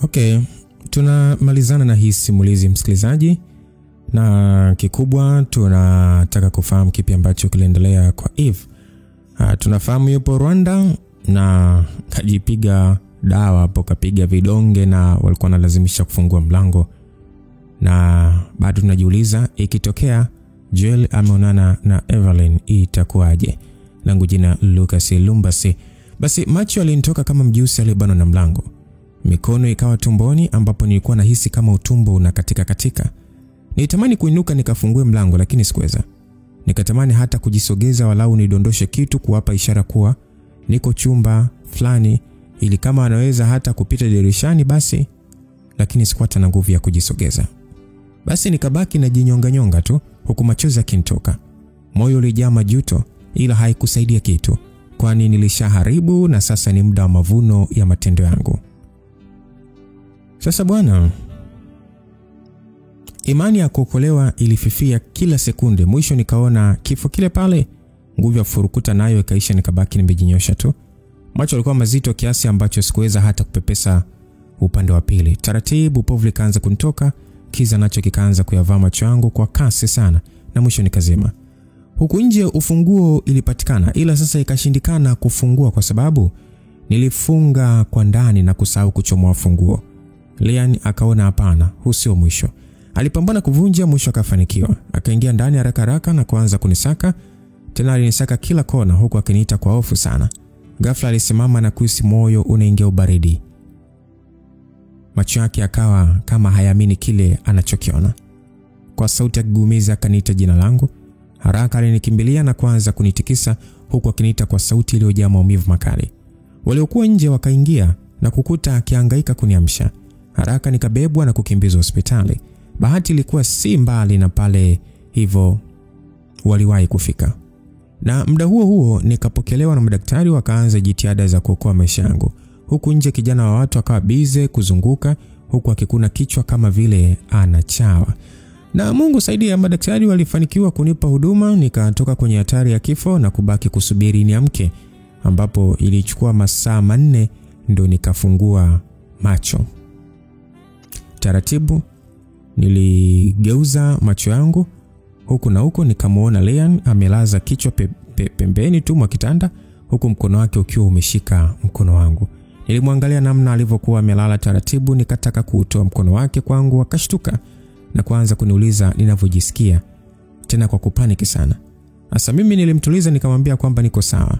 Okay, tunamalizana na hii simulizi msikilizaji, na kikubwa tunataka kufahamu kipi ambacho kiliendelea kwa Eve. Tunafahamu yupo Rwanda na kajipiga dawa hapo, kapiga vidonge na walikuwa wanalazimisha kufungua mlango. Na bado tunajiuliza ikitokea Joel ameonana na Evelyn itakuwaje. Langu jina Lucas Lumbasi. Basi macho yalinitoka kama mjusi aliyebanwa na mlango. Mikono ikawa tumboni ambapo nilikuwa nahisi kama utumbo unakatika. Nilitamani kuinuka nikafungue mlango lakini sikuweza. Nikatamani hata kujisogeza walau nidondoshe kitu kuwapa ishara kuwa niko chumba fulani ili kama anaweza hata kupita dirishani basi, lakini sikuwa na nguvu ya kujisogeza. Basi nikabaki na jinyonga tu huku machozi yakinitoka. Moyo ulijaa majuto ila haikusaidia kitu, kwani nilishaharibu na sasa ni muda wa mavuno ya matendo yangu. Sasa bwana, imani ya kuokolewa ilififia kila sekunde. Mwisho nikaona kifo kile pale, nguvu ya furukuta nayo ikaisha, nikabaki nimejinyosha tu. Macho yalikuwa mazito kiasi ambacho sikuweza hata kupepesa upande wa pili. Taratibu povu likaanza kunitoka, kiza nacho kikaanza kuyavaa macho yangu kwa kasi sana, na mwisho nikazima. Huku nje ufunguo ilipatikana ila sasa ikashindikana kufungua kwa sababu nilifunga kwa ndani na kusahau kuchomoa funguo. Lian akaona hapana, huu sio mwisho. Alipambana kuvunja, mwisho akafanikiwa. Akaingia ndani haraka na kuanza kunisaka. Tena alinisaka kila kona huku akiniita kwa hofu sana. Ghafla alisimama na kuhisi moyo unaingia ubaridi. Macho yake akawa kama hayaamini kile anachokiona. Kwa sauti ya kigumiza akaniita jina langu. Haraka alinikimbilia na kuanza kunitikisa huku akiniita kwa sauti iliyojaa maumivu makali. Waliokuwa nje wakaingia na kukuta akihangaika kuniamsha. Haraka nikabebwa na kukimbizwa hospitali. Bahati ilikuwa si mbali na pale, hivyo waliwahi kufika. Na muda huo nikapokelewa na madaktari, wakaanza jitihada za kuokoa maisha yangu. Huku nje kijana wa watu akawa bize kuzunguka huku akikuna kichwa kama vile anachawa. Na Mungu saidia, madaktari walifanikiwa kunipa huduma. Nikatoka kwenye hatari ya kifo na kubaki kusubiri niamke, ambapo ilichukua masaa 4 ndio nikafungua macho. Taratibu niligeuza macho yangu huku na huko, nikamuona Lian amelaza kichwa pembeni tu mwa kitanda huku mkono wake ukiwa umeshika mkono wangu. Nilimwangalia namna alivyokuwa amelala taratibu, nikataka kuutoa mkono wake kwangu, akashtuka na kuanza kuniuliza ninavyojisikia, tena kwa kupaniki sana. Sasa mimi nilimtuliza nikamwambia kwamba niko sawa.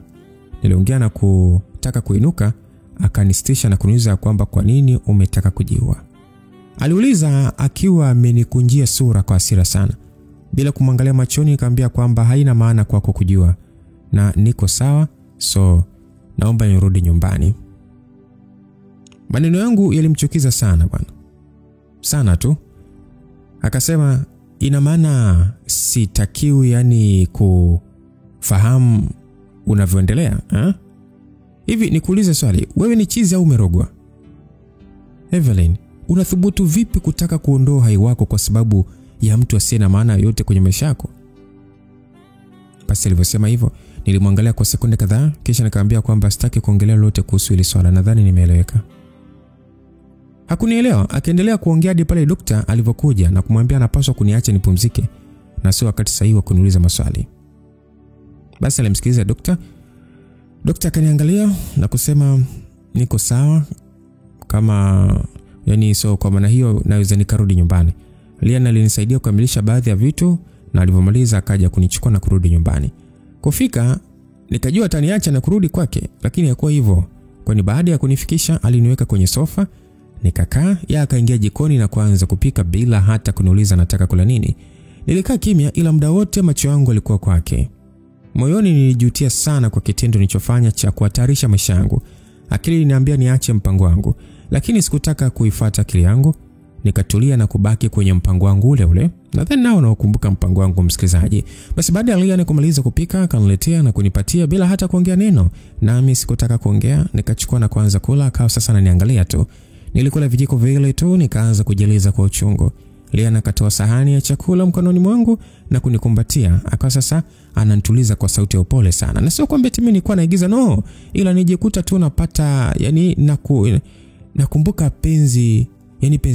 Niliongea na kutaka kuinuka, akanistisha na kuniuliza kwamba kwa nini umetaka kujiua. Aliuliza akiwa amenikunjia sura kwa hasira sana. Bila kumwangalia machoni nikamwambia kwamba haina maana kwako kujua na niko sawa, so naomba nirudi nyumbani. Maneno yangu yalimchukiza sana bwana. Sana tu. Akasema ina maana sitakiwi yani kufahamu unavyoendelea, Hivi nikuulize swali, wewe ni chizi au umerogwa? Evelyn, unathubutu vipi kutaka kuondoa hai wako kwa sababu ya mtu asiye na maana yote kwenye maisha yako? Basi alivyosema hivyo, nilimwangalia kwa sekunde kadhaa kisha nikamwambia kwamba sitaki kuongelea lolote kuhusu hili swala, nadhani nimeeleweka. Hakunielewa, akaendelea kuongea hadi pale daktari alivyokuja na kumwambia anapaswa kuniacha nipumzike na sio wakati sahihi wa kuniuliza maswali. Basi alimsikiliza daktari. Daktari akaniangalia na kusema niko sawa, kama yani so kwa maana hiyo naweza nikarudi nyumbani. Lian alinisaidia kukamilisha baadhi ya vitu na alivyomaliza akaja kunichukua na kurudi nyumbani. Kufika nikajua ataniacha na kurudi kwake, lakini hakuwa hivyo, kwani baada ya kunifikisha aliniweka kwenye sofa, nikakaa, yeye akaingia jikoni na kuanza kupika bila hata kuniuliza nataka kula nini. Nilikaa kimya ila muda wote macho yangu yalikuwa kwake. Moyoni nilijutia sana kwa kitendo nilichofanya cha kuhatarisha maisha yangu. Akili iliniambia niache mpango wangu, lakini sikutaka kuifuata akili yangu. Nikatulia na kubaki kwenye mpango wangu ule. Nadhani nao nakumbuka mpango wangu msikilizaji. Basi baada ya Lian kumaliza kupika, akaniletea na kunipatia bila hata kuongea neno. Nami sikutaka kuongea, nikachukua na kuanza kula. Akawa sasa ananiangalia tu. Nilikula vijiko vile tu, nikaanza kujieleza kwa uchungu. Lian akatoa sahani ya chakula mkononi mwangu na kunikumbatia. Akawa sasa ananituliza kwa sauti ya upole sana. Na sio kwamba mimi nilikuwa naigiza, no, ila nijikuta tu napata yani Nakumbuka penzi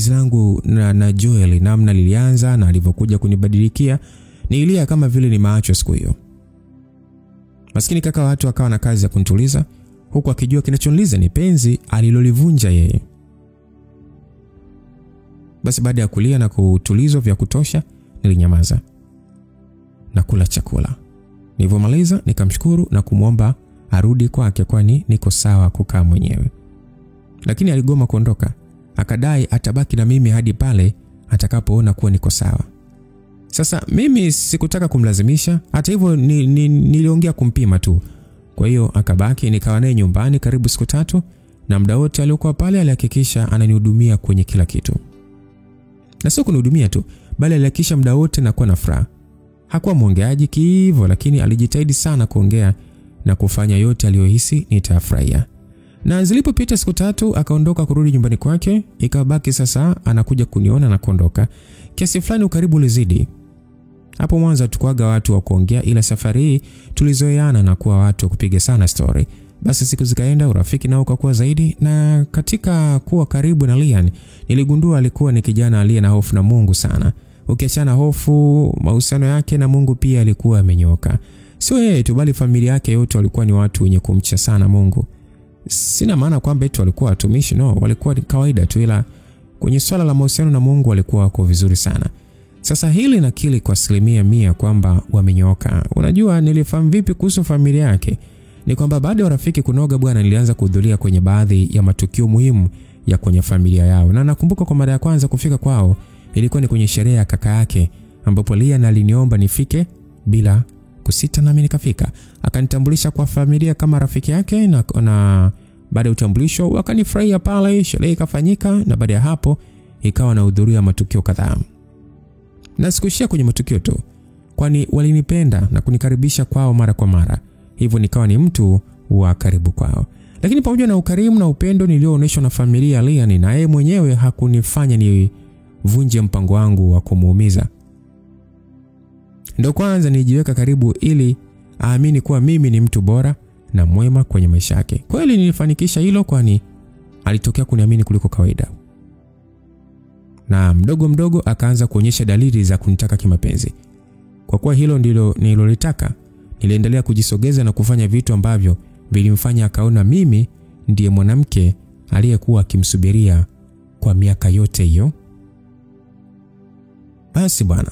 langu na Joel, namna lilianza na alivyokuja kunibadilikia. Nilia kama vile nimeachwa siku hiyo. Maskini kaka watu akawa na kazi ya kunituliza, huku akijua kinachoniliza ni penzi alilolivunja yeye. Basi baada ya kulia na kutulizwa vya kutosha, nilinyamaza na kula chakula. Nilipomaliza nikamshukuru na kumwomba arudi kwake, kwani niko sawa kukaa mwenyewe. Lakini aligoma kuondoka, akadai atabaki na mimi hadi pale atakapoona kuwa niko sawa. Sasa mimi sikutaka kumlazimisha, hata hivyo niliongea kumpima tu. Kwa hiyo akabaki, nikawa naye nyumbani karibu siku 3, na muda wote aliokuwa pale alihakikisha ananihudumia kwenye kila kitu. Na sio kunihudumia tu, bali alihakikisha muda wote nakuwa na furaha. Hakuwa mwongeaji hivyo, lakini alijitahidi sana kuongea na kufanya yote aliyohisi nitafurahia. Na zilipopita siku 3 akaondoka kurudi nyumbani kwake, ikabaki sasa anakuja kuniona na kuondoka. Kiasi fulani ukaribu ulizidi. Hapo mwanzo tukwaga watu wa kuongea, ila safari hii tulizoeana na kuwa watu wa kupiga sana story. Basi siku zikaenda, urafiki nao ukakua zaidi, na katika kuwa karibu na Lian niligundua alikuwa ni kijana aliye na hofu na Mungu sana. Ukiachana hofu, mahusiano yake na Mungu pia alikuwa amenyoka. Sio yeye tu, bali familia yake yote walikuwa ni watu wenye kumcha sana Mungu. Sina maana kwamba eti walikuwa watumishi, no, walikuwa ni kawaida tu, ila kwenye swala la mahusiano na Mungu walikuwa wako vizuri sana. Sasa hili nakili kwa 100% kwamba wamenyoka. Unajua nilifahamu vipi kuhusu familia yake? Ni kwamba baada ya rafiki kunoga bwana, nilianza kuhudhuria kwenye baadhi ya matukio muhimu ya kwenye familia yao. Na nakumbuka kwa mara ya kwanza kufika kwao ilikuwa ni kwenye sherehe ya kaka yake, ambapo Lian aliniomba nifike bila kusita, nami nikafika. Akanitambulisha kwa familia kama rafiki yake, na baada ya utambulisho wakanifurahia pale, sherehe ikafanyika, na baada ya hapo ikawa na hudhuria matukio kadhaa. Na sikuishia kwenye matukio tu, kwani walinipenda na kunikaribisha kwao mara kwa mara. Hivyo nikawa ni mtu wa karibu kwao. Lakini pamoja na ukarimu na upendo nilioonyeshwa na familia ya Lian, na yeye mwenyewe hakunifanya nivunje mpango wangu wa kumuumiza. Ndio kwanza nijiweka karibu ili aamini kuwa mimi ni mtu bora na mwema kwenye maisha yake. Kweli nilifanikisha hilo, kwani alitokea kuniamini kuliko kawaida. Na mdogo akaanza kuonyesha dalili za kunitaka kimapenzi. Kwa kuwa hilo ndilo nililotaka, niliendelea kujisogeza na kufanya vitu ambavyo vilimfanya akaona mimi ndiye mwanamke aliyekuwa akimsubiria kwa miaka yote hiyo. Basi bwana,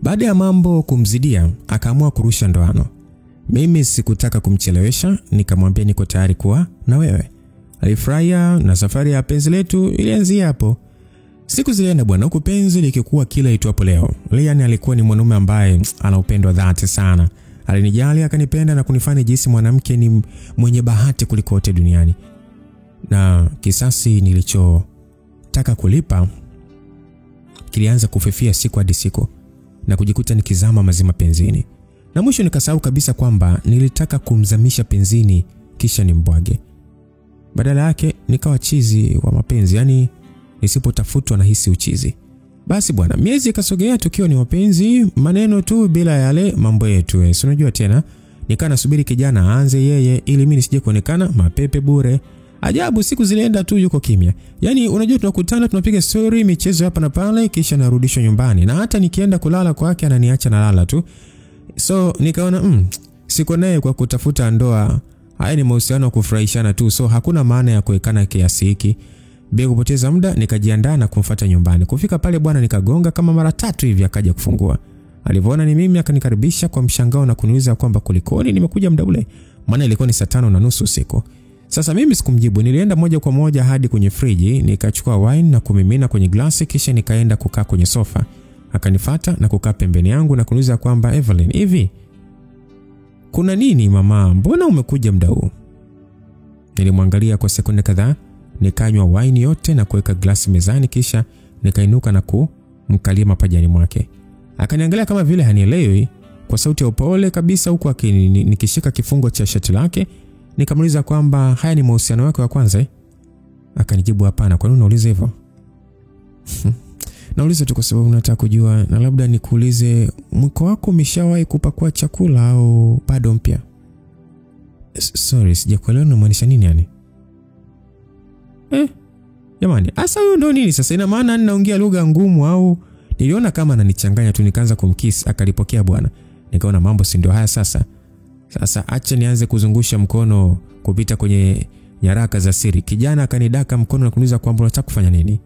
baada ya mambo kumzidia, akaamua kurusha ndoano. Mimi sikutaka kumchelewesha, nikamwambia niko tayari kuwa na wewe. Alifurahia na safari ya penzi letu ilianzia hapo. Siku zilienda bwana, huku penzi likikuwa kila itwapo leo. Lian alikuwa ni mwanaume ambaye ana upendo dhati sana. Alinijali, akanipenda na kunifanya jinsi mwanamke ni mwenye bahati kuliko wote duniani. Na kisasi nilichotaka kulipa kilianza kufifia siku hadi siku, na kujikuta nikizama mazima penzini. Na mwisho nikasahau kabisa kwamba nilitaka kumzamisha penzini kisha nimbwage. Badala yake nikawa chizi wa mapenzi, yani nisipotafutwa na hisi uchizi. Basi bwana, miezi ikasogea tukiwa ni wapenzi, maneno tu bila yale mambo yetu. Unajua tena, nikaa nasubiri kijana aanze yeye ili mimi nisije kuonekana mapepe bure. Ajabu, siku zilienda tu yuko kimya. Yani unajua tunakutana, tunapiga story, michezo hapa na pale, kisha narudishwa nyumbani. Na hata nikienda kulala kwake ananiacha nalala tu. So nikaona siko naye kwa kutafuta ndoa. Haya ni mahusiano ya kufurahishana tu, so hakuna maana ya kuwekana kiasi hiki. Bila kupoteza muda nikajiandaa na kumfuata nyumbani. Kufika pale bwana, nikagonga kama mara 3 hivi, akaja kufungua. Alipoona ni mimi akanikaribisha kwa mshangao na kuniuliza kwamba kulikoni nimekuja muda ule, maana ilikuwa ni saa 5:30 usiku. Sasa mimi sikumjibu, nilienda moja kwa moja hadi kwenye friji, nikachukua wine na kumimina kwenye glasi, kisha nikaenda kukaa kwenye sofa. Akanifuata na kukaa pembeni yangu na kuniuliza kwamba Evelyn, hivi kuna nini mama, mbona umekuja muda huu? Nilimwangalia kwa sekunde kadhaa, nikanywa wine yote na kuweka glasi mezani, kisha nikainuka na kumkalia mapajani mwake. Akaniangalia kama vile hanielewi, kwa sauti ya upole kabisa, huku nikishika kifungo cha shati lake. Nikamuuliza kwamba haya ni mahusiano yako ya kwanza? Akanijibu hapana. Kwa nini unauliza hivyo? Nauliza tu kwa sababu nataka kujua, na labda nikuulize, mko wako umeshawahi kupakua chakula au bado mpya? Sorry, sijakuelewa unamaanisha nini yani? Jamani, asa huyo ndo nini sasa? Ina maana ninaongea lugha ngumu au? Niliona kama ananichanganya tu, nikaanza kumkiss, akalipokea bwana. Nikaona mambo si ndio haya sasa. Sasa acha nianze kuzungusha mkono kupita kwenye nyaraka za siri. Kijana akanidaka mkono na kuniuliza kwamba unataka kufanya nini.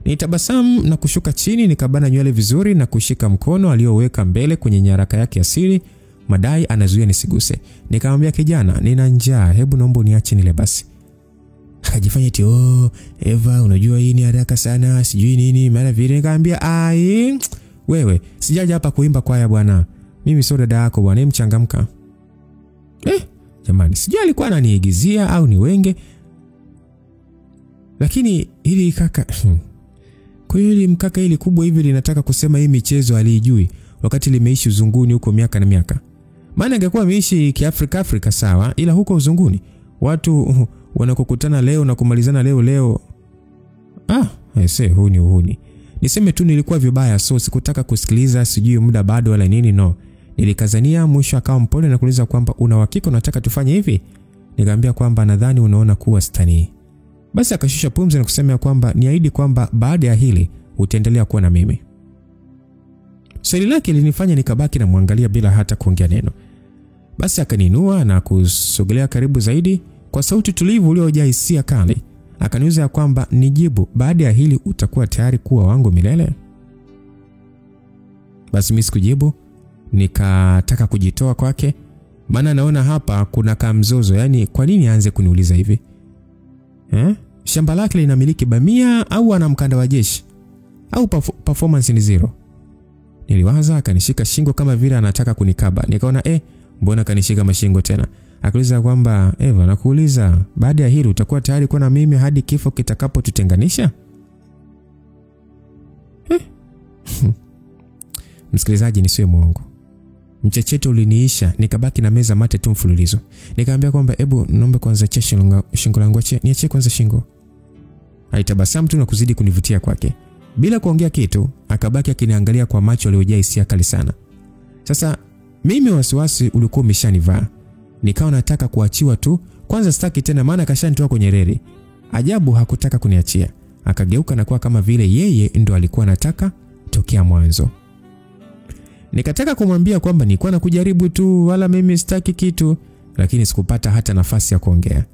Nitabasamu na kushuka chini, nikabana nywele vizuri na kushika mkono aliyoweka mbele kwenye nyaraka yake ya siri. Madai anazuia nisiguse. Nikamwambia kijana, nina njaa, hebu naomba uniache nile basi. Akajifanya eti Eva, unajua hii ni haraka sana, sijui nini mara vile. Nikamwambia wewe, sijaja hapa kuimba kwaya bwana. Mimi sio dada yako bwana, mchangamka. Jamani, sijui alikuwa ananiigizia au ni wenge. Lakini hili kaka kwa hiyo hili mkaka hili kubwa hivi linataka kusema hii michezo alijui wakati limeishi uzunguni huko miaka na miaka. Maana ingekuwa ameishi kiafrika sawa, ila huko uzunguni watu wanakokutana leo na kumalizana leo. Huu ni uhuni. Niseme tu nilikuwa vibaya, so sikutaka kusikiliza sijui muda bado wala nini, no. Nilikazania, mwisho akawa mpole na kuuliza kwamba una uhakika unataka tufanye hivi? Nikamwambia kwamba nadhani unaona kuwa stani. Basi akashusha pumzi na kusema kwamba niahidi kwamba baada ya hili utaendelea kuwa na mimi. Swali lake linifanya nikabaki na muangalia bila hata kuongea neno. Basi akaninua na kusogelea karibu zaidi kwa sauti tulivu iliyojaa hisia kali. Akaniuliza kwamba nijibu baada ya hili utakuwa tayari kuwa wangu milele. Basi mimi sikujibu, nikataka kujitoa kwake. Maana naona hapa kuna kamzozo, yani kwa nini aanze kuniuliza hivi? Shamba lake linamiliki bamia au ana mkanda wa jeshi? Au performance ni zero? Niliwaza. Akanishika shingo kama vile anataka kunikaba. Nikaona mbona kanishika mashingo tena? Akauliza kwamba Eva, nakuuliza baada ya hili utakuwa tayari kuwa na mimi hadi kifo kitakapotutenganisha? Msikilizaji, nisiwe mwongo, mchecheto uliniisha, nikabaki na meza mate tu mfululizo. Nikamwambia kwamba hebu naomba kwanza shingo langu, niachie kwanza shingo. Alitabasamu tu na kuzidi kunivutia kwake. Bila kuongea kitu, akabaki akiniangalia kwa macho yaliyojaa hisia kali sana. Sasa mimi wasiwasi ulikuwa umeshanivaa. Nikawa nataka kuachiwa tu. Kwanza sitaki tena maana kashanitoa kwenye reli. Ajabu hakutaka kuniachia. Akageuka na kuwa kama vile yeye ndo alikuwa anataka tokea mwanzo. Nikataka kumwambia kwamba nilikuwa nakujaribu tu, wala mimi sitaki kitu, lakini sikupata hata nafasi ya kuongea.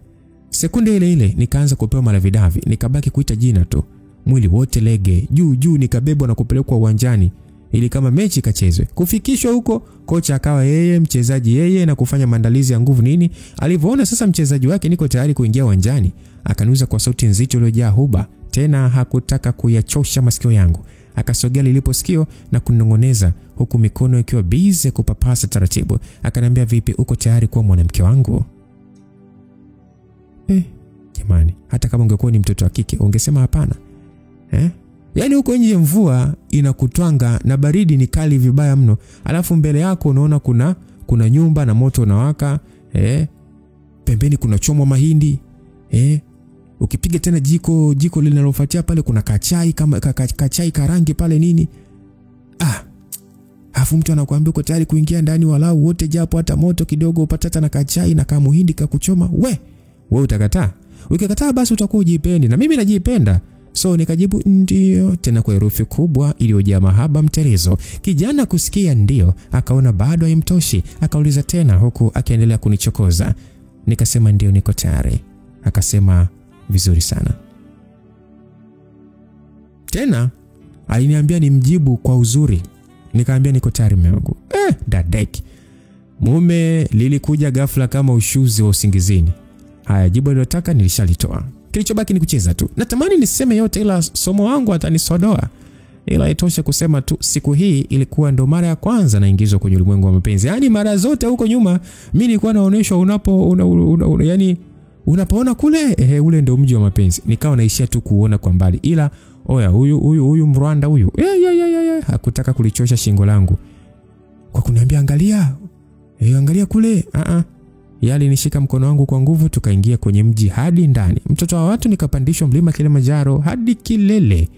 Sekunde ile ile nikaanza kupewa malavidavi, nikabaki kuita jina tu. Mwili wote lege, juu nikabebwa na kupelekwa uwanjani ili kama mechi kachezwe. Kufikishwa huko, kocha akawa yeye, mchezaji yeye, na kufanya maandalizi ya nguvu nini. Alivyoona sasa mchezaji wake niko tayari kuingia uwanjani, akaniuliza kwa sauti nzito iliyojaa huba, tena hakutaka kuyachosha masikio yangu. Akasogea liliposikio na kunongoneza huku mikono ikiwa busy kupapasa taratibu. Akaniambia, vipi, uko tayari kuwa mwanamke wangu? Jamani, hata kama ungekuwa ni mtoto wa kike ungesema hapana. Yaani huko nje mvua inakutwanga na baridi ni kali vibaya mno, alafu mbele yako unaona kuna nyumba na moto unawaka, pembeni kuna chomwa mahindi, ukipiga tena jiko linalofuatia pale kuna kachai kama kachai karangi pale nini. Alafu mtu anakuambia uko tayari kuingia ndani walau wote japo hata moto kidogo upatata na kachai na kama muhindi kakuchoma. Wewe utakataa? Ukikataa basi utakuwa ujipendi, na mimi najipenda. So nikajibu ndio, tena kwa herufi kubwa iliyojaa mahaba mterezo. Kijana kusikia ndio, akaona bado haimtoshi, akauliza tena huku akiendelea kunichokoza. Nikasema ndio, niko tayari. Akasema vizuri sana. Tena aliniambia nimjibu kwa uzuri. Nikamwambia niko tayari mume wangu. Dadeki. Mume lilikuja ghafla kama ushuzi wa usingizini. Haya, jibu nilotaka nilishalitoa. Kilichobaki ni kucheza tu. Natamani niseme yote ila somo wangu atanisodoa. Ila itoshe kusema tu siku hii ilikuwa ndo mara ya kwanza naingizwa kwenye ulimwengu wa mapenzi. Yaani mara zote huko nyuma mimi nilikuwa naonyeshwa yani unapoona kule ule ndo mji wa mapenzi. Nikawa naishia tu kuona kwa mbali. Ila oya huyu Mrwanda huyu hakutaka kulichosha shingo langu kwa kuniambia angalia kule. Yali nishika mkono wangu kwa nguvu, tukaingia kwenye mji hadi ndani. Mtoto wa watu nikapandishwa mlima Kilimanjaro hadi kilele.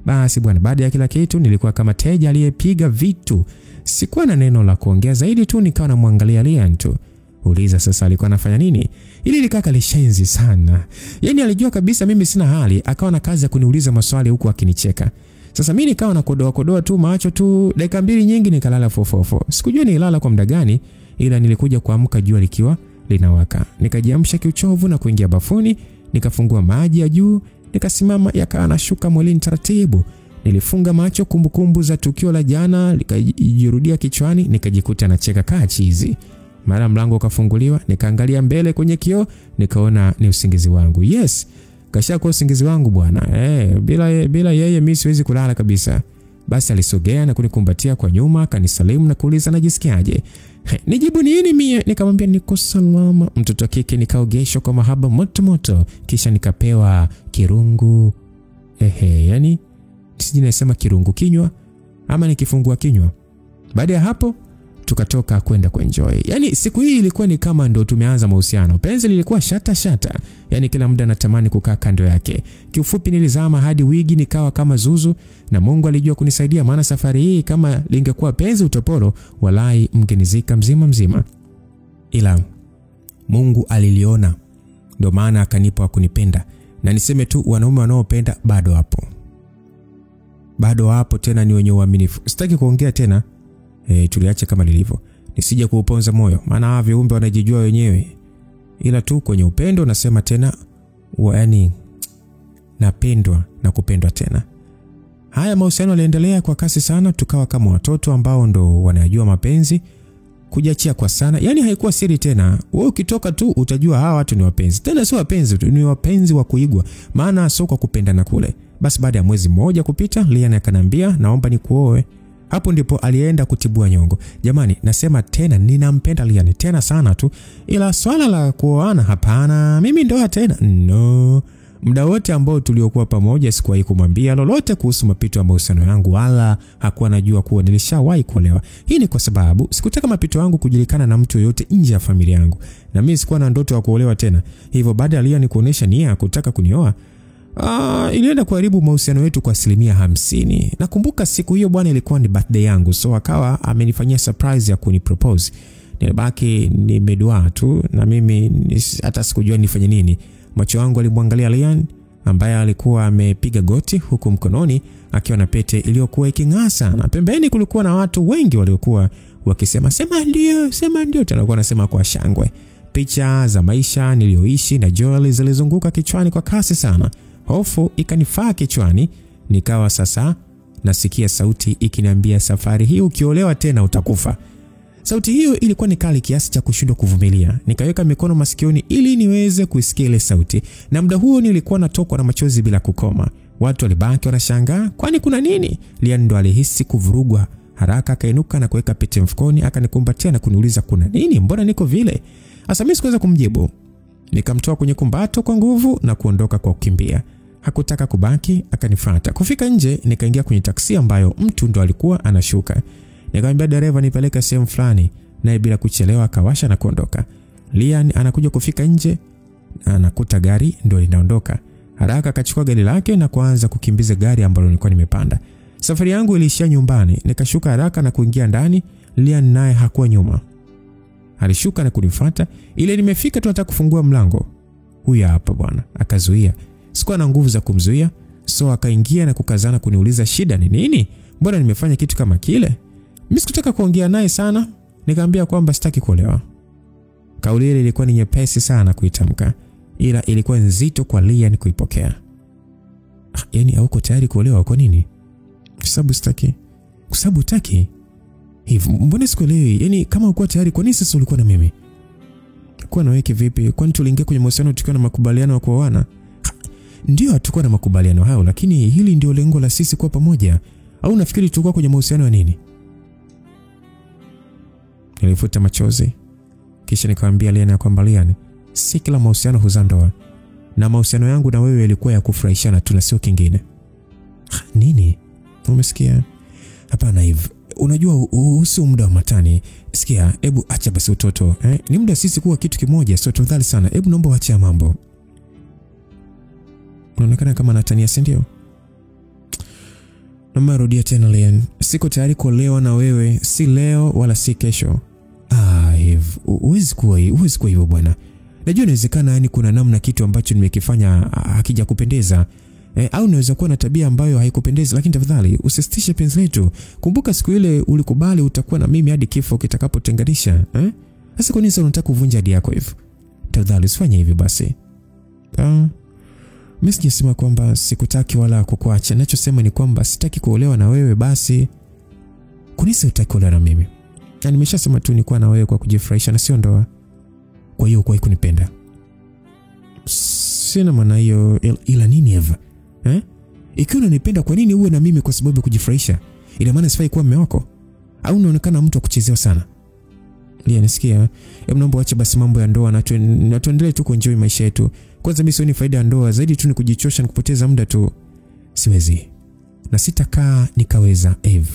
Basi bwana, baada ya kila kitu nilikuwa kama teja aliyepiga vitu. Sikuwa na neno la kuongea zaidi tu, nikawa namwangalia Lian tu. Uliza sasa alikuwa anafanya nini? Ili likaka lishenzi sana. Yaani alijua kabisa mimi sina hali, akawa na kazi ya kuniuliza maswali huku akinicheka. Sasa mimi nikawa nakodoa tu macho tu, dakika 2 nyingi nikalala fofofo. Sikujua nilala kwa muda gani, ila nilikuja kuamka jua likiwa linawaka. Nikajiamsha kiuchovu na kuingia bafuni, nikafungua maji ya juu, nikasimama yakawa nashuka mwilini taratibu. Nilifunga macho, kumbukumbu za tukio la jana likajirudia kichwani, nikajikuta nacheka kaa chizi. Mara mlango ukafunguliwa, nikaangalia mbele kwenye kioo, nikaona ni usingizi wangu. Yes, kashakuwa usingizi wangu bwana. Bila yeye mimi siwezi kulala kabisa. Basi alisogea na kunikumbatia kwa nyuma, akanisalimu na kuuliza najisikiaje. Nijibu nini mie? Nikamwambia niko salama. Mtoto kike nikaogeshwa kwa mahaba moto, kisha nikapewa kirungu. Yani siji nasema kirungu kinywa ama nikifungua kinywa. Baada ya hapo tukatoka kwenda kuenjoy. Yani siku hii ilikuwa ni kama ndo tumeanza mahusiano. Penzi lilikuwa shata. Yani kila muda natamani kukaa kando yake. Kiufupi nilizama hadi wigi nikawa kama zuzu, na Mungu alijua kunisaidia, maana safari hii kama lingekuwa penzi utopolo, walai mgenizika mzima. Ila Mungu aliliona, ndo maana akanipa kunipenda. Na niseme tu wanaume wanaopenda bado hapo tena ni wenye uaminifu. Sitaki kuongea tena. Tuliache kama lilivyo. Nisije kuuponza moyo, maana viumbe wanajijua wenyewe. Ila tu kwenye upendo nasema tena, yani napendwa na kupendwa tena. Haya mahusiano yaliendelea kwa kasi sana, tukawa kama watoto ambao ndo wanajua mapenzi, kujiachia kwa sana. Yani haikuwa siri tena. Wewe ukitoka tu utajua hawa watu ni wapenzi. Tena sio wapenzi tu, ni wapenzi wa kuigwa, maana sio kwa kupendana kule. Basi baada ya mwezi mmoja kupita, Lian akanambia naomba nikuoe. Hapo ndipo alienda kutibua nyongo. Jamani, nasema tena ninampenda Lian tena sana tu, ila swala la kuoana hapana, mimi ndoa tena no. Muda wote ambao tuliokuwa pamoja sikuwahi kumwambia lolote kuhusu mapito ya mahusiano yangu, wala hakuwa anajua kuwa nilishawahi kuolewa. Hii ni kwa sababu sikutaka mapito yangu kujulikana na mtu yote nje ya familia yangu, na mimi sikuwa na ndoto ya kuolewa tena. Hivyo baada ya Lian kuonesha nia kutaka kunioa, ilienda kuharibu mahusiano yetu kwa 50%. Nakumbuka siku hiyo bwana ilikuwa ni birthday yangu, so akawa amenifanyia surprise ya kunipropose. Nilibaki nimedua tu, na mimi hata sikujua nifanye nini. Macho yangu alimwangalia Lian ambaye alikuwa amepiga goti, huku mkononi akiwa na pete iliyokuwa iking'aa sana. Pembeni kulikuwa na watu wengi waliokuwa wakisema sema ndio, tena walikuwa nasema kwa shangwe. Picha za maisha niliyoishi na Joel zilizunguka kichwani kwa kasi sana. Hofu ikanifaa kichwani, nikawa sasa nasikia sauti ikiniambia safari hii ukiolewa tena utakufa. Sauti hiyo ilikuwa ni kali kiasi cha kushindwa kuvumilia. Nikaweka mikono masikioni ili niweze kuisikia ile sauti, na muda huo nilikuwa natokwa na machozi bila kukoma. Watu walibaki wanashangaa, kwani kuna nini? Lian ndo alihisi kuvurugwa. Haraka akainuka na kuweka pete mfukoni, akanikumbatia na kuniuliza kuna nini? Mbona niko vile? Asa mimi sikuweza kumjibu. Nikamtoa kwenye kumbato kwa nguvu na kuondoka kwa kukimbia. Hakutaka kubaki, akanifuata. Kufika nje, nikaingia kwenye taksi ambayo mtu ndo alikuwa anashuka. Nikamwambia dereva nipeleke sehemu fulani, naye bila kuchelewa akawasha na kuondoka. Lian anakuja kufika nje, anakuta gari ndo linaondoka. Haraka akachukua gari lake na kuanza kukimbiza gari ambalo nilikuwa nimepanda. Safari yangu iliishia nyumbani, nikashuka haraka na kuingia ndani. Lian naye hakuwa nyuma. Alishuka na kunifuata. Ile nimefika tu nataka kufungua mlango, huyu hapa bwana akazuia. Sikuwa na nguvu za kumzuia, so akaingia na kukazana kuniuliza shida ni nini? Mbona nimefanya kitu kama kile? Mimi sikutaka kuongea naye sana, nikamwambia kwamba sitaki kuolewa. Kauli ile ilikuwa ni nyepesi sana kuitamka, ila ilikuwa nzito kwa Lian kuipokea. Yaani hauko tayari kuolewa kwa nini? Kwa sababu sitaki. Kwa sababu hutaki? Hivi mbona sikuelewi? Yaani kama uko tayari kwa nini sasa ulikuwa na mimi? Kwa na wewe vipi? Kwani tuliingia kwenye mahusiano tukiwa na makubaliano ya kuoana? Ndio hatakuwa na makubaliano hayo, lakini hili ndio lengo la sisi kuwa pamoja. Au unafikiri tulikuwa kwenye mahusiano ya nini? Nilifuta machozi. Kisha nikamwambia Lian kwamba Lian, si kila mahusiano huzaa ndoa. Na mahusiano yangu na wewe yalikuwa ya kufurahishana tu na sio kingine. Nini? Umesikia? Hapana hivi. Unajua usio muda wa matani. Sikia, hebu acha basi utoto. Ni muda sisi kuwa kitu kimoja, sio tafadhali sana. Hebu naomba uache mambo. Unaonekana kama natania, si ndio? Naomba rudia tena Lian. Siko tayari kuolewa na wewe, si leo wala si kesho. Eve, Huwezi kuwa hivyo bwana. Najua inawezekana yani kuna namna kitu ambacho nimekifanya hakija kupendeza. Au naweza kuwa na tabia ambayo haikupendeza, lakini tafadhali usisitishe penzi letu. Kumbuka siku ile ulikubali utakuwa na mimi hadi kifo kitakapotenganisha. Sasa kwa nini unataka kuvunja ahadi yako hivyo? Tafadhali usifanye hivyo basi. Mimi sijasema kwamba sikutaki wala kukuacha. Ninachosema ni kwamba sitaki kuolewa na wewe basi. Kwa nini hutaki kuolewa na mimi? Na nimeshasema tu nilikuwa na wewe kwa kujifurahisha na sio ndoa. Kwa hiyo kwa kunipenda. Sina maana hiyo, ila nini Eva? Ikiwa unanipenda kwa nini uwe na mimi kwa sababu ya kujifurahisha? Ina maana sifai kuwa mume wako? Au unaonekana mtu wa kuchezewa sana? Lia, nisikia. Hebu naomba acha basi mambo ya ndoa na tuendelee tu kuenjoy maisha yetu. Kwanza mimi sioni faida ya ndoa, zaidi tu ni kujichosha na kupoteza muda tu. Siwezi. Na sitakaa nikaweza, Eve.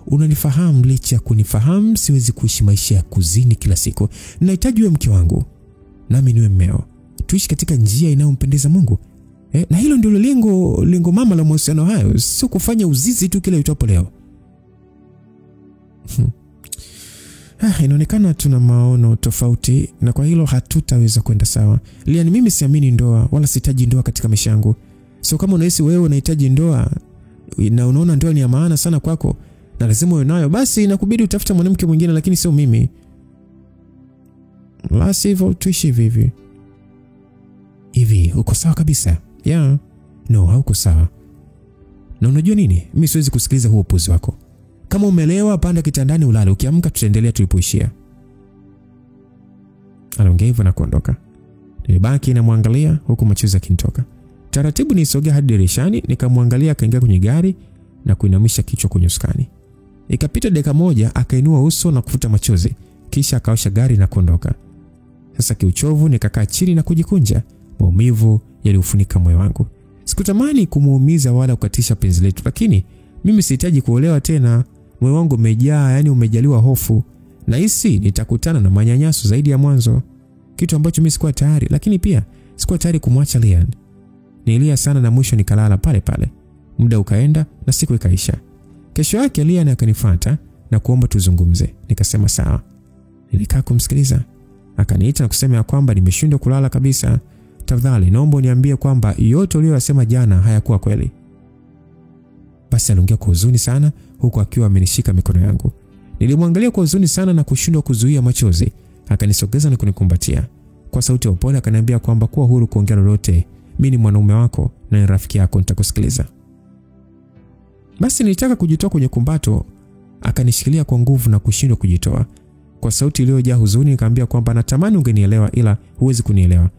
Unanifahamu, licha kunifahamu siwezi kuishi maisha ya kuzini kila siku. Ninahitaji uwe mke wangu, nami niwe mmeo. Tuishi katika njia inayompendeza Mungu. Na hilo ndio lengo mama la mahusiano hayo, sio kufanya uzizi tu kila itapo leo. Inaonekana tuna maono tofauti na kwa hilo hatutaweza kwenda sawa. Lian, mimi siamini ndoa wala sihitaji ndoa katika maisha yangu. So kama unahisi wewe unahitaji ndoa na unaona ndoa ni ya maana sana kwako na lazima uwe nayo, basi inakubidi utafute mwanamke mwingine, lakini sio mimi. La sivyo tuishi hivi. Hivi uko sawa kabisa? Yeah. No, hauko sawa. Na unajua nini? Mimi siwezi kusikiliza huo upuzi wako. Kama umelewa, panda kitandani ulale. Ukiamka tutaendelea tulipoishia. Aliongea hivyo na kuondoka. Nilibaki namwangalia huku machozi yakinitoka. Taratibu nisogea hadi dirishani, nikamwangalia akaingia kwenye gari na kuinamisha kichwa kwenye usukani. Ikapita dakika moja akainua uso na kufuta machozi, kisha akaosha gari na kuondoka. Sasa kiuchovu nikakaa chini na kujikunja. Maumivu yaliufunika moyo wangu. Sikutamani kumuumiza wala kukatisha penzi letu, lakini mimi sihitaji kuolewa tena. Moyo wangu umejaa, yani umejaliwa hofu. Na hisi nitakutana na manyanyaso zaidi ya mwanzo. Kitu ambacho mimi sikuwa tayari, lakini pia sikuwa tayari kumwacha Lian. Nilia sana na mwisho nikalala pale pale. Muda ukaenda na siku ikaisha. Kesho yake Lian akanifuata na kuomba tuzungumze. Nikasema sawa. Nilikaa kumsikiliza. Akaniita na kusema ya kwamba nimeshindwa kulala kabisa. Tafadhali naomba uniambie kwamba yote uliyosema jana hayakuwa kweli. Basi aliongea kwa huzuni sana huku akiwa amenishika mikono yangu. Nilimwangalia kwa huzuni sana na kushindwa kuzuia machozi. Akanisogeza na kunikumbatia. Kwa sauti ya upole akaniambia kwamba kuwa huru kuongea lolote. Mimi ni mwanaume wako na ni rafiki yako, nitakusikiliza. Basi nilitaka kujitoa kwenye kumbato, akanishikilia kwa nguvu na kushindwa kujitoa. Kwa sauti iliyojaa huzuni nikamwambia kwamba natamani ungenielewa ila huwezi kunielewa.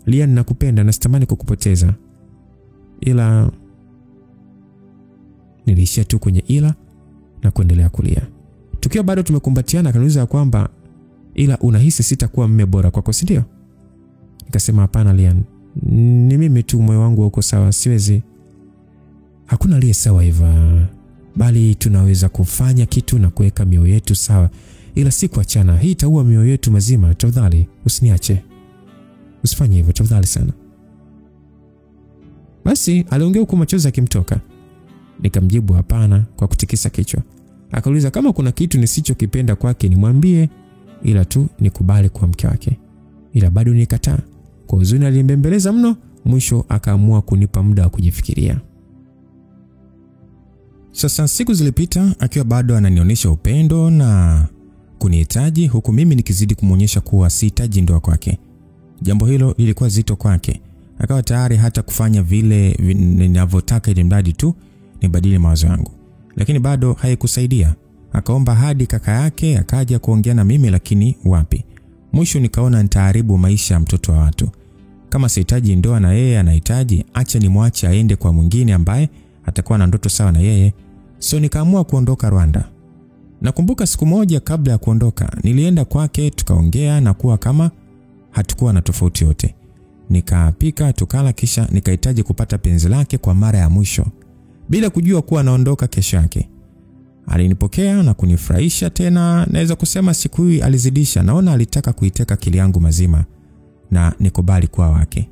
Lian, nakupenda na sitamani kukupoteza. Ila niliishia tu kwenye ila na kuendelea kulia. Tukiwa bado tumekumbatiana akaniuliza kwamba ila unahisi sitakuwa mume bora kwako, si ndio? Nikasema hapana Lian. Ni mimi tu, moyo wangu uko sawa, siwezi. Hakuna aliye sawa Eva. Bali tunaweza kufanya kitu na kuweka mioyo yetu sawa. Ila si kuachana. Hii itaua mioyo yetu mazima. Tafadhali usiniache. Usifanye hivyo tafadhali sana. Basi aliongea huko machozi yakimtoka. Nikamjibu hapana kwa kutikisa kichwa. Akauliza kama kuna kitu nisichokipenda kwake nimwambie, ila tu nikubali kuwa mke wake. Ila bado nikataa. Kwa huzuni alimbembeleza mno, mwisho akaamua kunipa muda wa kujifikiria. Sasa siku zilipita akiwa bado ananionyesha upendo na kunihitaji, huku mimi nikizidi kumuonyesha kuwa sihitaji ndoa kwake. Jambo hilo lilikuwa zito kwake. Akawa tayari hata kufanya vile ninavyotaka ili mradi tu nibadili mawazo yangu. Lakini bado haikusaidia. Akaomba hadi kaka yake akaja kuongea na mimi, lakini wapi. Mwisho nikaona nitaharibu maisha ya mtoto wa watu. Kama sihitaji ndoa na yeye anahitaji, acha nimwache aende kwa mwingine ambaye atakuwa na ndoto sawa na yeye. So nikaamua kuondoka Rwanda. Nakumbuka siku moja kabla ya kuondoka, nilienda kwake tukaongea na kuwa kama hatakuwa na tofauti yote. Nikapika tukala, kisha nikahitaji kupata penzi lake kwa mara ya mwisho bila kujua kuwa naondoka kesho yake. Alinipokea na kunifurahisha tena. Naweza kusema siku hii alizidisha. Naona alitaka kuiteka akili yangu mazima na nikubali kuwa wake.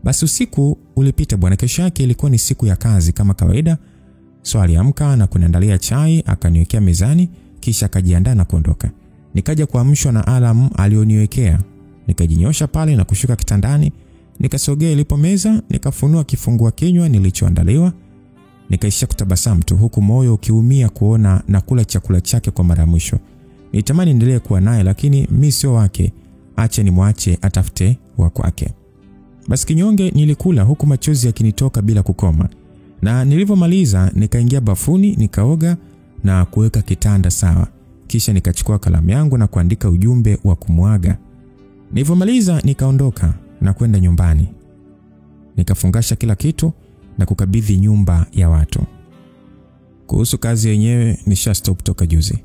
Basi usiku ulipita bwana. Kesho yake ilikuwa ni siku ya kazi kama kawaida. So aliamka na kuniandalia chai, akaniwekea mezani, kisha akajiandaa na kuondoka. Nikaja kuamshwa na alarm alioniwekea. Nikajinyosha pale na kushuka kitandani, nikasogea ilipo meza, nikafunua kifungua kinywa nilichoandaliwa. Nikaishia kutabasamu tu huku moyo ukiumia kuona nakula chakula chake kwa mara mwisho. Nitamani endelee kuwa naye lakini mimi sio wake. Acha nimwache atafute wa kwake. Basi kinyonge nilikula huku machozi yakinitoka bila kukoma. Na nilipomaliza nikaingia bafuni, nikaoga na kuweka kitanda sawa. Kisha nikachukua kalamu yangu na kuandika ujumbe wa kumwaga. Nilipomaliza nikaondoka na kwenda nyumbani. Nikafungasha kila kitu na kukabidhi nyumba ya watu. Kuhusu kazi yenyewe nisha stop toka juzi.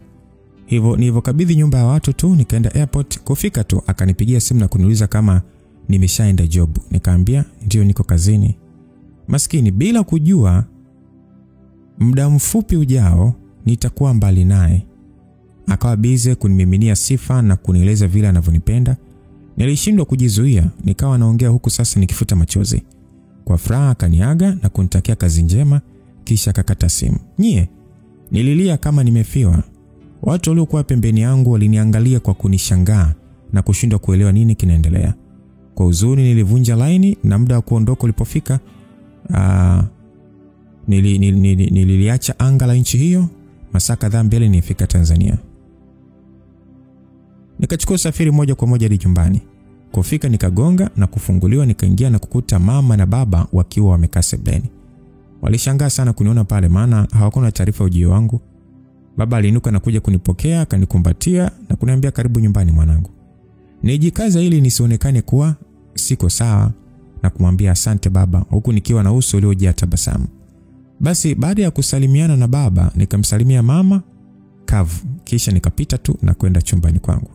Hivyo nilipokabidhi nyumba ya watu tu nikaenda airport. Kufika tu akanipigia simu na kuniuliza kama nimeshaenda job. Nikaambia ndio niko kazini. Maskini bila kujua muda mfupi ujao nitakuwa mbali naye. Akawa bize kunimiminia sifa na kunieleza vile anavyonipenda. Nilishindwa kujizuia, nikawa naongea huku sasa nikifuta machozi. Kwa furaha akaniaga na kunitakia kazi njema, kisha akakata simu. Nililia kama nimefiwa. Watu waliokuwa pembeni yangu waliniangalia kwa kunishangaa na kushindwa kuelewa nini kinaendelea. Kwa huzuni nilivunja laini na muda wa kuondoka ulipofika, niliacha anga la nchi hiyo. Masaa kadhaa mbele nifika Tanzania. Nikachukua usafiri moja kwa moja hadi nyumbani. Kufika nikagonga na kufunguliwa, nikaingia na kukuta mama na baba wakiwa wamekaa sebuleni. Walishangaa sana kuniona pale maana hawakuwa taarifa ujio wangu. Baba aliinuka na kuja kunipokea, akanikumbatia na kuniambia karibu nyumbani mwanangu. Nijikaza ili nisionekane kuwa siko sawa na kumwambia asante baba huku nikiwa na uso uliojaa tabasamu. Basi baada ya kusalimiana na baba nikamsalimia mama kavu, kisha nikapita tu na kwenda chumbani kwangu.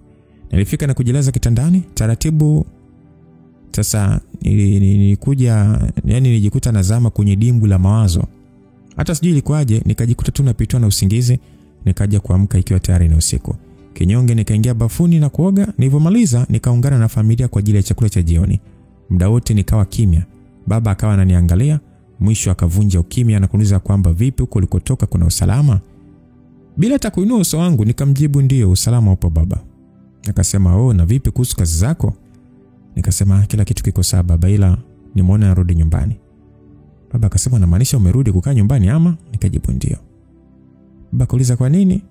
Nilifika na kujilaza kitandani taratibu. Sasa nilijikuta nazama kwenye dimbwi la mawazo. Hata sijui ilikuwaje nikajikuta tu napitwa na usingizi. Nikaja kuamka ikiwa tayari ni usiku. Kinyonge nikaingia bafuni na kuoga. Nilipomaliza nikaungana na familia kwa ajili ya chakula cha jioni. Muda wote nikawa kimya. Baba akawa ananiangalia, mwisho akavunja ukimya na kuniuliza kwamba vipi huko ulikotoka kuna usalama? Bila hata kuinua uso wangu nikamjibu ndio usalama upo baba. Akasema na vipi kuhusu kazi zako? Nikasema kila kitu kiko sawa baba, ila nimeona narudi nyumbani. Baba akasema unamaanisha umerudi kukaa nyumbani ama? Nikajibu ndio. Baba kauliza kwa nini?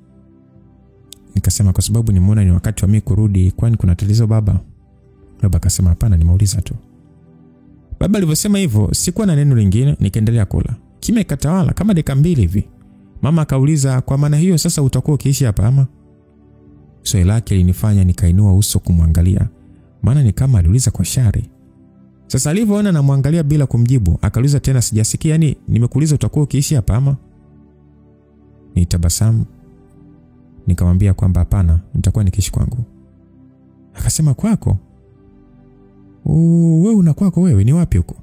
Nikasema kwa sababu nimeona ni wakati wa mimi kurudi. Kwani kuna tatizo baba? Baba akasema hapana, nimeuliza tu. Baba alivyosema hivyo sikuwa na neno lingine, nikaendelea kula. Kimya katawala kama dakika 2 hivi. Mama akauliza kwa maana hiyo sasa utakuwa ukiishi hapa ama? Swali lake linifanya nikainua uso kumwangalia. Maana ni kama aliuliza kwa shari. Sasa alivyoona namwangalia bila kumjibu, akauliza tena sijasikia nimekuuliza utakuwa ukiishi hapa ama? Nitabasamu. Nikamwambia kwamba hapana, nitakuwa nikiishi kwangu. Akasema kwako? Wewe una kwako wewe, ni wapi huko?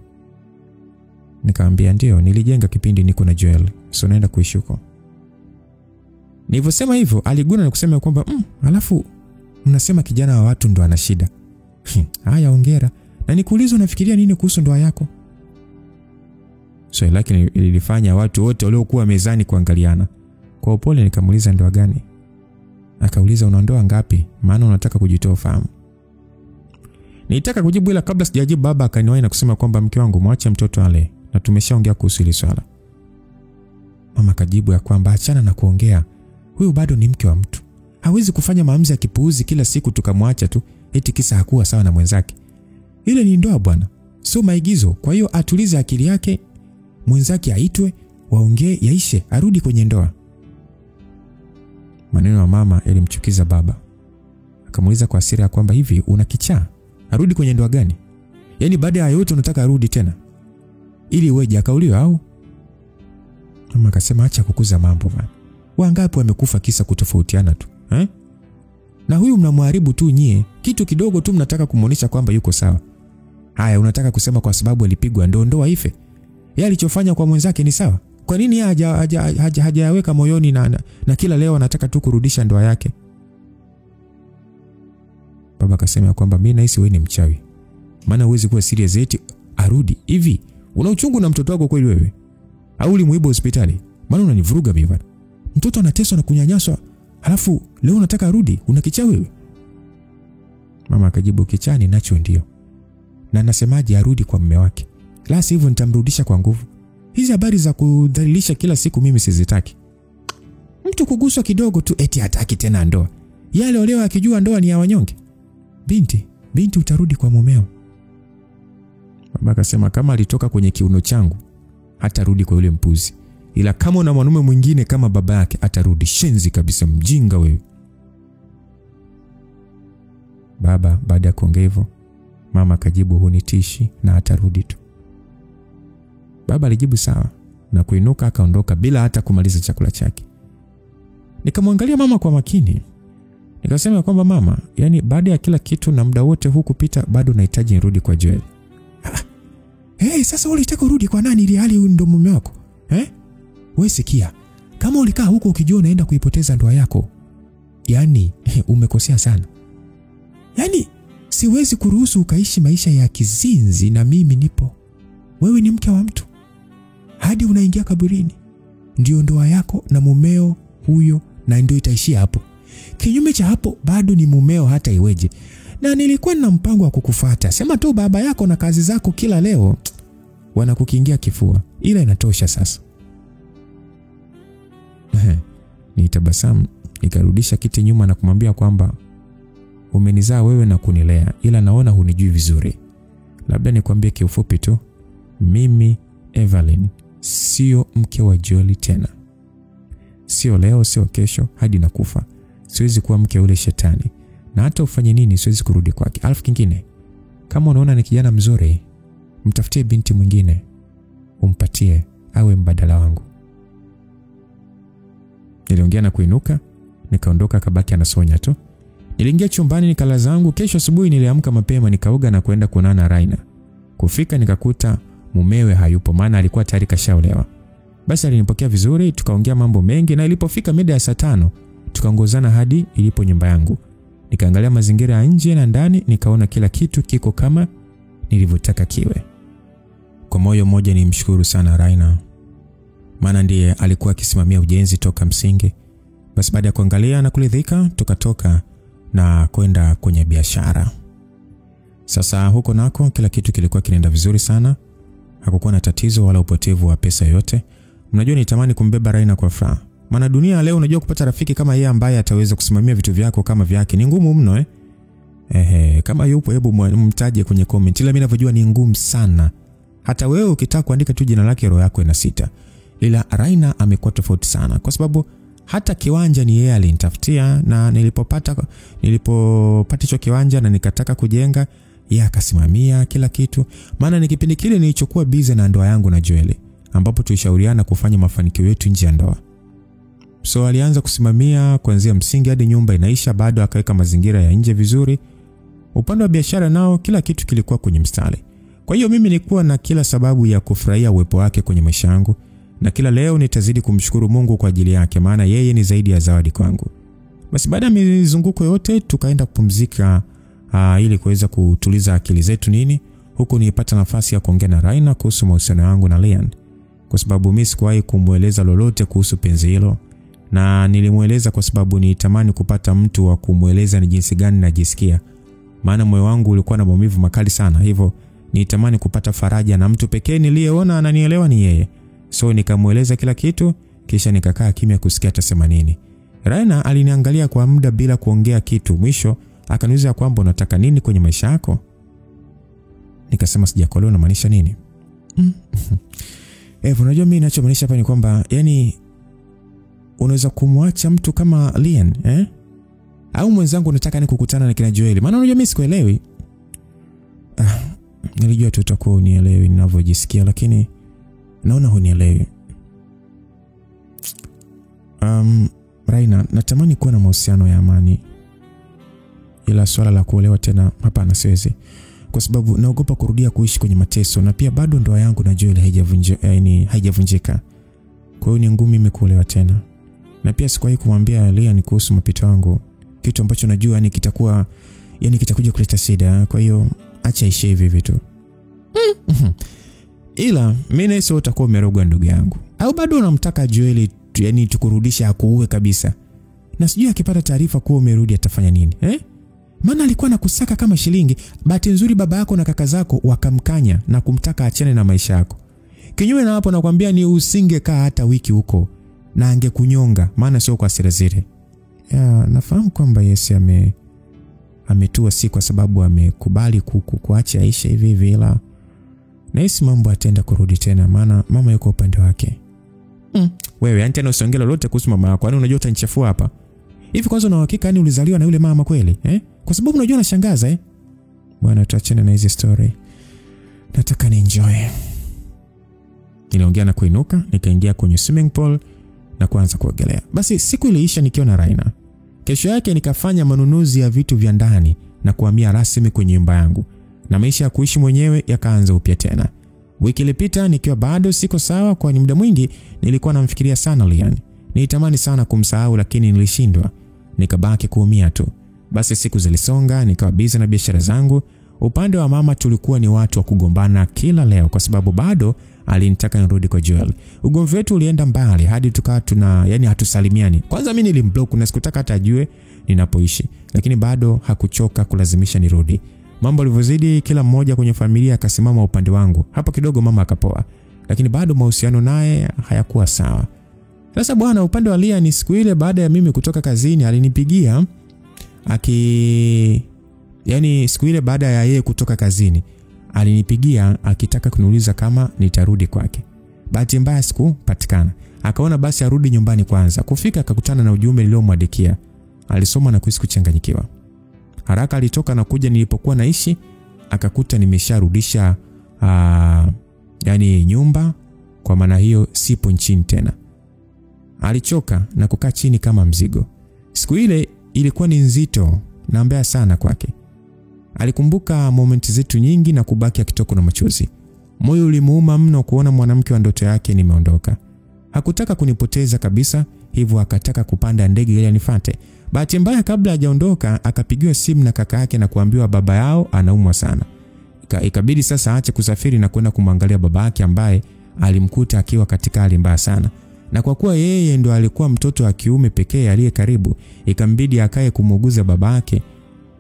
Nikamwambia ndio, nilijenga kipindi niko na Joel. So naenda kuishi huko. Nilivyosema hivyo aliguna na kusema kwamba alafu mnasema kijana wa watu ndo ana shida. Haya hongera. Na nikuuliza unafikiria nini kuhusu ndoa yako? Swali lake lilifanya watu wote waliokuwa mezani kuangaliana. Kwa upole nikamuuliza ndoa gani? Akauliza una ndoa ngapi? Maana unataka kujitoa fahamu. Nilitaka kujibu ila kabla sijajibu baba akaniwahi na kusema kwamba mke wangu mwache mtoto ale na tumeshaongea kuhusu hili swala. Mama kajibu ya kwamba achana na kuongea. Huyu bado ni mke wa mtu. Hawezi kufanya maamuzi ya kipuuzi kila siku tukamwacha tu eti kisa hakuwa sawa na mwenzake. Ile ni ndoa bwana, sio maigizo. Kwa hiyo atulize akili yake, mwenzake aitwe, waongee yaishe, arudi kwenye ndoa. Maneno ya mama yalimchukiza baba. Akamuuliza kwa hasira kwamba hivi una kichaa? Arudi kwenye ndoa gani? Yaani baada ya yote unataka arudi tena? Ili weje akauliwe au? Mama akasema acha kukuza mambo bwana. Wangapi wamekufa kisa kutofautiana tu, Na huyu mnamharibu tu nyie. Kitu kidogo tu mnataka kumuonesha kwamba yuko sawa. Haya unataka kusema kwa sababu alipigwa ndoa ife? Yeye alichofanya kwa mwenzake ni sawa? Kwa nini hajaweka moyoni na kila leo anataka tu kurudisha ndoa yake? Baba akasema kwamba mimi nahisi wewe ni mchawi. Maana huwezi kuwa serious eti arudi. Hivi una uchungu na mtoto wako kweli wewe? Au ulimuiba hospitali? Maana unanivuruga mimi bwana. Mtoto anateswa na kunyanyaswa Halafu leo unataka arudi? Una kichaa wewe? Mama akajibu, kichaa ninacho ndio. Na nasemaje arudi kwa mume wake? La sivyo nitamrudisha kwa nguvu. Hizi habari za kudhalilisha kila siku mimi sizitaki. Mtu kuguswa kidogo tu eti hataki tena ndoa. Yale leo akijua ndoa ni ya wanyonge. Binti utarudi kwa mumeo. Baba akasema kama alitoka kwenye kiuno changu hatarudi kwa yule mpuzi. Ila kama una mwanaume mwingine kama baba yake atarudi. Shenzi kabisa, mjinga wewe. Baba baada ya kuongea hivyo, mama akajibu hunitishi na atarudi tu. Baba alijibu sawa na kuinuka akaondoka bila hata kumaliza chakula chake. Nikamwangalia mama kwa makini. Nikasema kwamba mama, yani baada ya kila kitu na muda wote huu kupita bado nahitaji nirudi kwa Joel. Sasa ulitaka urudi kwa nani ili hali ndo mume wako? Wewe sikia, kama ulikaa huko ukijua unaenda kuipoteza ndoa yako, yani umekosea sana. Yani siwezi kuruhusu ukaishi maisha ya kizinzi na mimi nipo. Wewe ni mke wa mtu. Hadi unaingia kaburini. Ndio ndoa yako na mumeo huyo na ndio itaishia hapo. Kinyume cha hapo bado ni mumeo hata iweje. Na nilikuwa na mpango wa kukufuata. Sema tu baba yako na kazi zako kila leo wanakukingia kifua. Ila inatosha sasa. Nitabasamu, nikarudisha kiti nyuma na kumwambia kwamba umenizaa wewe na kunilea, ila naona hunijui vizuri. Labda nikwambie kiufupi tu, mimi Evelyn sio mke wa Joel tena. Sio leo, sio kesho, hadi nakufa. Siwezi kuwa mke ule shetani. Na hata ufanye nini siwezi kurudi kwake. Alafu kingine, kama unaona ni kijana mzuri, mtafutie binti mwingine, umpatie awe mbadala wangu. Niliongea na kuinuka, nikaondoka, kabaki anasonya tu. Niliingia chumbani nikala zangu. Kesho asubuhi niliamka mapema nikaoga na kwenda kuonana na Raina. Kufika nikakuta mumewe hayupo, maana alikuwa tayari kashaolewa. Basi alinipokea vizuri, tukaongea mambo mengi na ilipofika mida ya saa 5 tukaongozana hadi ilipo nyumba yangu. Nikaangalia mazingira ya nje na ndani, nikaona kila kitu kiko kama nilivyotaka kiwe. Kwa moyo mmoja nimshukuru sana Raina, maana ndiye alikuwa akisimamia ujenzi toka msingi. Basi baada ya kuangalia na kuridhika, tukatoka na kwenda kwenye biashara. Sasa huko nako kila kitu kilikuwa kinaenda vizuri sana. Hakukuwa na tatizo wala upotevu wa pesa yote. Mnajua nitamani kumbeba Raina kwa furaha. Maana dunia leo unajua kupata rafiki kama yeye ambaye ataweza kusimamia vitu vyako kama vyake ni ngumu mno kama yupo hebu mtaje kwenye comment. Ila mimi ninavyojua ni ngumu sana. Hata wewe ukitaka kuandika tu jina lake roho yako inasita. Ila Raina amekuwa tofauti sana kwa sababu hata kiwanja ni yeye alinitafutia, na nilipopata hicho kiwanja na nikataka kujenga, yeye akasimamia kila kitu. Maana ni kipindi kile nilichokuwa busy na ndoa yangu na Joel, ambapo tulishauriana kufanya mafanikio yetu nje ya ndoa. So alianza kusimamia kuanzia msingi hadi nyumba inaisha, bado akaweka mazingira ya nje vizuri. Upande wa biashara nao kila kitu kilikuwa kwenye mstari. Kwa hiyo mimi nilikuwa na kila sababu ya kufurahia uwepo wake kwenye maisha yangu, na kila leo nitazidi kumshukuru Mungu kwa ajili yake, maana yeye ni zaidi ya zawadi kwangu. Basi baada ya mizunguko yote tukaenda kupumzika ili kuweza kutuliza akili zetu nini. Huko nilipata nafasi ya kuongea na Raina kuhusu mahusiano yangu na Lian, kwa sababu mimi sikuwahi kumueleza lolote kuhusu penzi hilo, na nilimueleza kwa sababu nitamani kupata mtu wa kumueleza ni jinsi gani najisikia, maana moyo wangu ulikuwa na maumivu makali sana. Hivyo nitamani kupata faraja, na mtu pekee niliyeona ananielewa ni yeye. So nikamueleza kila kitu, kisha nikakaa kimya kusikia atasema nini. Raina aliniangalia kwa muda bila kuongea kitu. Mwisho akaniuliza kwamba unataka nini kwenye maisha yako? Nikasema sijakuelewa unamaanisha nini? Unajua mimi ninachomaanisha hapa ni kwamba yani unaweza kumwacha mtu kama Lian, au mwenzangu unataka nikukutana na kina Joel? Maana unajua mimi sikuelewi. Nilijua tu utakuwa unielewi ninavyojisikia, lakini naona hunielewi. Raina, natamani kuwa na mahusiano ya amani, ila swala la kuolewa tena hapana, siwezi. Kwa sababu naogopa kurudia kuishi kwenye mateso, na pia bado ndoa yangu na Joel haijavunjika. Kwa hiyo ni ngumu mimi kuolewa tena. Na pia sikuwahi kumwambia Lian kuhusu mapito yangu, kitu ambacho najua ni kitakuja kuleta shida. Kwa hiyo acha ishe hivi vitu. Ila mimi nahisi utakuwa umerogwa ndugu yangu. Au bado unamtaka Joel tukurudisha akuue kabisa? Na sijui akipata taarifa kuwa umerudi atafanya nini? Maana alikuwa anakusaka kama shilingi. Bahati nzuri baba yako na kaka zako wakamkanya na kumtaka achane na maisha yako. Kinyume na hapo nakwambia ni usingekaa hata wiki huko na angekunyonga, maana sio kwa hasira zile. Nafahamu kwamba Yesu ametua si kwa sababu amekubali kuacha aisha hivi ila na hisi mambo atenda kurudi tena, maana mama yuko upande wake. Wewe anti na usongelo lote kuhusu mama yako, kwani unajua utanichafua hapa? Hivi kwanza una uhakika yani ulizaliwa na yule mama kweli? Kwa sababu unajua anashangaza Bwana tuachane na hizi story. Nataka ni enjoy. Niliongea na kuinuka, nikaingia kwenye swimming pool na kuanza kuogelea. Basi siku iliisha nikiwa na Raina. Kesho yake nikafanya manunuzi ya vitu vya ndani na kuhamia rasmi kwenye nyumba yangu. Na maisha ya kuishi mwenyewe yakaanza upya tena. Wiki ilipita nikiwa bado siko sawa, kwa muda mwingi nilikuwa namfikiria sana Lian. Nilitamani sana kumsahau lakini nilishindwa. Nikabaki kuumia tu. Basi siku zilisonga, nikawa busy na biashara zangu. Upande wa mama tulikuwa ni watu wa kugombana kila leo kwa sababu bado alinitaka nirudi kwa Joel. Ugomvi wetu ulienda mbali hadi tukawa hatusalimiani. Kwanza mimi nilimblock na sikutaka hata ajue ninapoishi, lakini bado hakuchoka kulazimisha nirudi. Mambo yalivyozidi, kila mmoja kwenye familia akasimama upande wangu. Hapo kidogo mama akapoa, lakini bado mahusiano naye hayakuwa sawa. Sasa bwana, upande wa Lia ni siku ile baada ya mimi kutoka kazini alinipigia siku ile baada ya yeye kutoka kazini alinipigia akitaka kuniuliza kama nitarudi kwake. Bahati mbaya sikupatikana. Akaona basi arudi nyumbani kwanza. Kufika akakutana na ujumbe niliomwandikia. Alisoma na kuhisi kuchanganyikiwa. Haraka alitoka na kuja nilipokuwa naishi, akakuta nimesharudisha nyumba, kwa maana hiyo sipo nchini tena. Alichoka na kukaa chini kama mzigo. Siku ile ilikuwa ni nzito na mbaya sana kwake. Alikumbuka momenti zetu nyingi na kubaki akitokwa na machozi. Moyo ulimuuma mno kuona mwanamke wa ndoto yake nimeondoka. Hakutaka kunipoteza kabisa, hivyo akataka kupanda ndege ili anifuate. Bahati mbaya kabla hajaondoka akapigiwa simu na kaka yake na kuambiwa baba yao anaumwa sana. Ikabidi sasa aache kusafiri na kwenda kumwangalia baba yake ambaye alimkuta akiwa katika hali mbaya sana. Na kwa kuwa yeye ndo alikuwa mtoto wa kiume pekee aliye karibu, ikambidi akae kumuuguza baba yake.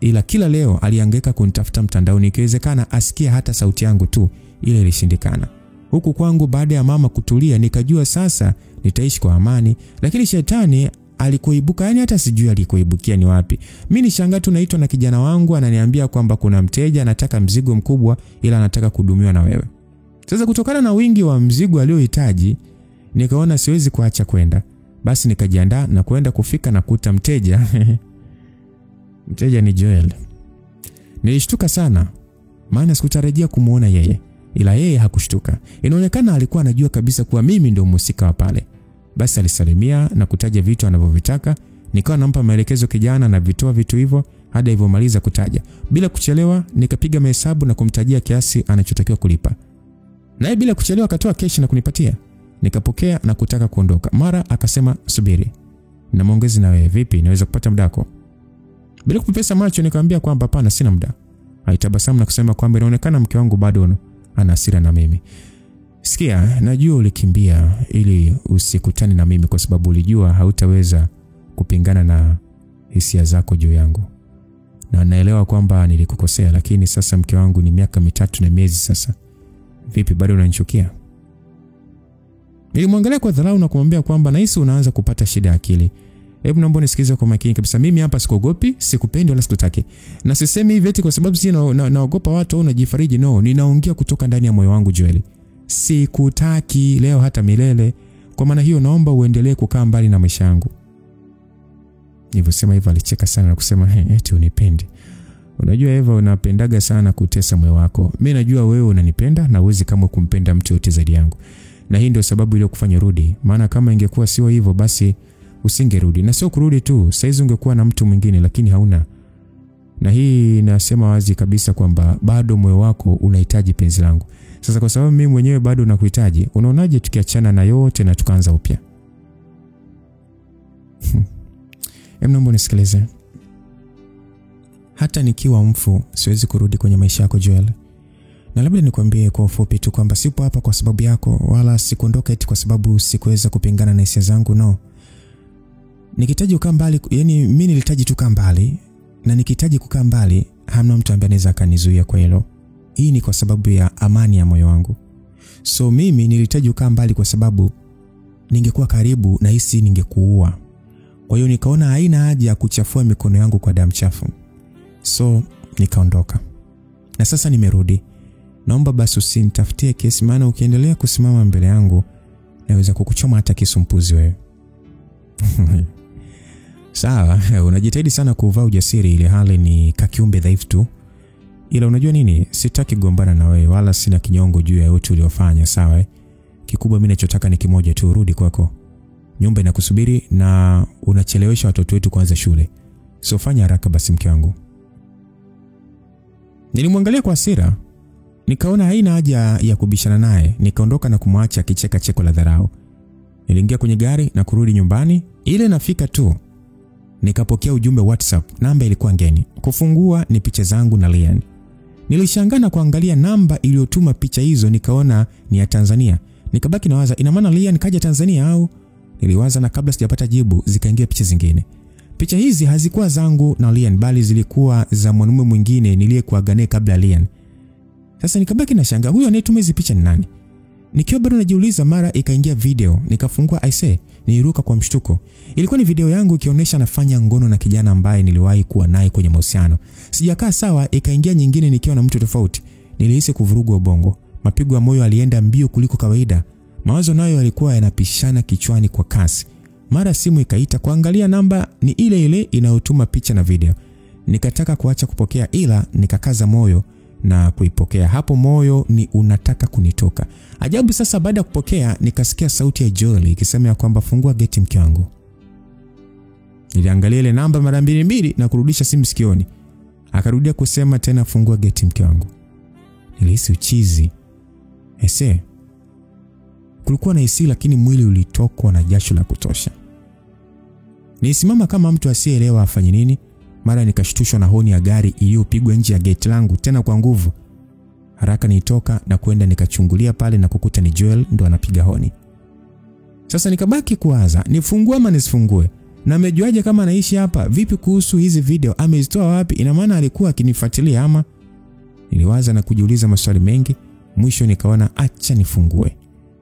Ila kila leo alihangaika kunitafuta mtandaoni ikiwezekana asikie hata sauti yangu tu, ile ilishindikana. Huku kwangu baada ya mama kutulia nikajua sasa nitaishi kwa amani, lakini shetani alikoibuka, hata sijui alikoibukia ni wapi. Mimi nishangaa tu naitwa na kijana wangu ananiambia kwamba kuna mteja anataka mzigo mkubwa ila anataka kuhudumiwa na wewe. Sasa kutokana na wingi wa mzigo aliohitaji nikaona siwezi kuacha kwenda. Basi nikajiandaa na kwenda. Kufika na kuta mteja mteja ni Joel. Nilishtuka sana maana sikutarajia kumuona yeye, ila yeye hakushtuka. Inaonekana alikuwa anajua kabisa kuwa mimi ndio mhusika wa pale. Basi alisalimia na kutaja vitu anavyovitaka. Nikawa nampa maelekezo kijana na vitoa vitu hivyo hadi alivyomaliza kutaja. Bila kuchelewa nikapiga mahesabu na kumtajia kiasi anachotakiwa kulipa. Naye bila kuchelewa akatoa keshi na kunipatia. Nikapokea na kutaka kuondoka. Mara akasema subiri, na muongezi na wewe vipi, naweza kupata muda wako? Bila kupepesa macho nikamwambia kwamba hapana, sina muda. Alitabasamu na kusema kwamba inaonekana mke wangu bado ana hasira na mimi. Sikia, najua ulikimbia ili usikutane na mimi kwa sababu ulijua hautaweza kupingana na hisia zako juu yangu. Na naelewa kwamba nilikukosea, lakini sasa mke wangu ni miaka 3 na miezi sasa. Vipi, bado unanichukia? Nilimwangalia kwa dharau na kumwambia kwamba nahisi unaanza kupata shida ya akili. Hebu naomba nisikize kwa makini kabisa. Mimi hapa sikuogopi, sikupendi wala sikutaki. Na sisemi hivi eti kwa sababu naogopa watu au najifariji. No, ninaongea kutoka ndani ya moyo wangu Joel. Sikutaki leo hata milele. Kwa maana hiyo naomba uendelee kukaa mbali na maisha yangu. Nilivyosema hivyo alicheka sana na kusema eti unipendi. Unajua Eva, unapendaga sana kutesa moyo wako. Mimi najua wewe unanipenda na uwezi kama kumpenda mtu yote zaidi yangu. Na hii ndio sababu ile kufanya rudi. Maana kama ingekuwa sio hivyo basi usingerudi. Na sio kurudi tu, saizi ungekuwa na mtu mwingine lakini hauna. Na hii nasema wazi kabisa kwamba bado moyo wako unahitaji penzi langu. Sasa kwa sababu mimi mwenyewe bado nakuhitaji, unaonaje tukiachana na yote na tukaanza upya? Naomba nisikilize. Hata nikiwa mfu siwezi kurudi kwenye maisha yako Joel. Na labda nikwambie kwa ufupi tu kwamba sipo hapa kwa sababu yako, wala sikuondoka eti kwa sababu sikuweza kupingana na hisia zangu. No. Nikihitaji kukaa mbali, yani mimi nilihitaji tu kukaa mbali, na nikihitaji kukaa mbali hamna mtu ambaye anaweza kanizuia kwa hilo. Hii ni kwa sababu ya amani ya moyo wangu. So mimi nilihitaji kukaa mbali kwa sababu ningekuwa karibu na hisi ningekuua. Kwa hiyo nikaona haina haja ya kuchafua mikono yangu kwa damu chafu. So nikaondoka. Na sasa nimerudi. Naomba basi usinitafutie kesi, maana ukiendelea kusimama mbele yangu naweza kukuchoma hata kisumpuzi wewe. Sawa, unajitahidi sana kuvaa ujasiri ile hali ni kakiumbe dhaifu tu. Ila unajua nini? Sitaki kugombana na wewe wala sina kinyongo juu ya yote uliyofanya, sawa? Kikubwa mimi ninachotaka ni kimoja tu, rudi kwako. Nyumba inakusubiri na unachelewesha watoto wetu kuanza shule. So fanya haraka basi mke wangu. Nilimwangalia kwa hasira. Nikaona haina haja ya kubishana naye, nikaondoka na kumwacha akicheka cheko la dharau. Niliingia kwenye gari na kurudi nyumbani. Ile nafika tu nikapokea ujumbe WhatsApp, namba ilikuwa ngeni. Kufungua ni picha zangu na Lian. Nilishangaa na kuangalia namba iliyotuma picha hizo, nikaona ni ya Tanzania. Nikabaki nawaza, ina maana Lian kaja Tanzania au? Niliwaza, na kabla sijapata jibu zikaingia picha zingine. Picha hizi hazikuwa zangu na Lian, bali zilikuwa za mwanamume mwingine niliyekuaga naye kabla Lian. Sasa nikabaki na shanga, huyo anayetuma hizi picha ni nani? Nikiwa bado najiuliza, mara ikaingia video, nikafungua niliruka kwa mshtuko. Ilikuwa ni video yangu ikionyesha nafanya ngono na kijana ambaye niliwahi kuwa naye kwenye mahusiano. Sijakaa sawa, ikaingia nyingine nikiwa na mtu tofauti. Nilihisi kuvurugwa ubongo. Mapigo ya moyo alienda mbio kuliko kawaida. Mawazo nayo yalikuwa yanapishana kichwani kwa kasi. Mara simu ikaita, kuangalia namba ni ile ile inayotuma picha na video. Nikataka kuacha kupokea, ila nikakaza moyo na kuipokea. Hapo moyo ni unataka kunitoka. Ajabu sasa, baada ya kupokea nikasikia sauti ya Joel ikisema ya kwamba fungua geti mke wangu. Niliangalia ile namba mara mbili na kurudisha simu sikioni. Akarudia kusema tena fungua geti mke wangu. Nilihisi uchizi. Kulikuwa na hisia, lakini mwili ulitokwa na jasho la kutosha. Nilisimama kama mtu asiyeelewa afanye nini. Mara nikashtushwa na honi ya gari iliyopigwa nje ya gate langu, tena kwa nguvu. Haraka nitoka na kwenda nikachungulia pale na kukuta ni Joel ndo anapiga honi. Sasa nikabaki kuwaza, nifungue ama nisifungue? Na amejuaje kama naishi hapa? Vipi kuhusu hizi video? Amezitoa wapi? Ina maana alikuwa akinifuatilia ama? Niliwaza na kujiuliza maswali mengi. Mwisho nikaona acha nifungue.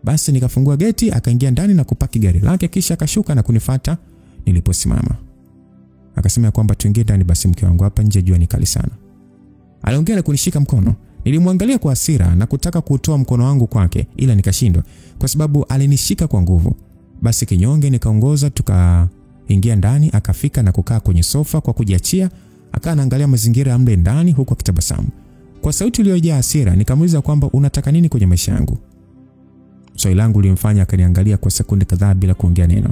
Basi nikafungua geti, akaingia ndani na kupaki gari lake, kisha akashuka na kunifuata niliposimama. Akasema kwamba tuingie ndani basi mke wangu, hapa nje jua ni kali sana. Aliongea na kunishika mkono. Nilimwangalia kwa hasira na kutaka kutoa mkono wangu kwake, ila nikashindwa kwa sababu alinishika kwa nguvu. Basi kinyonge nikaongoza, tukaingia ndani. Akafika na kukaa kwenye sofa kwa kujiachia, akawa anaangalia mazingira ya mle ndani huku akitabasamu. Kwa sauti iliyojaa hasira nikamuuliza kwamba unataka nini kwenye maisha yangu? Swali langu lilimfanya akaniangalia kwa sekunde kadhaa bila kuongea neno.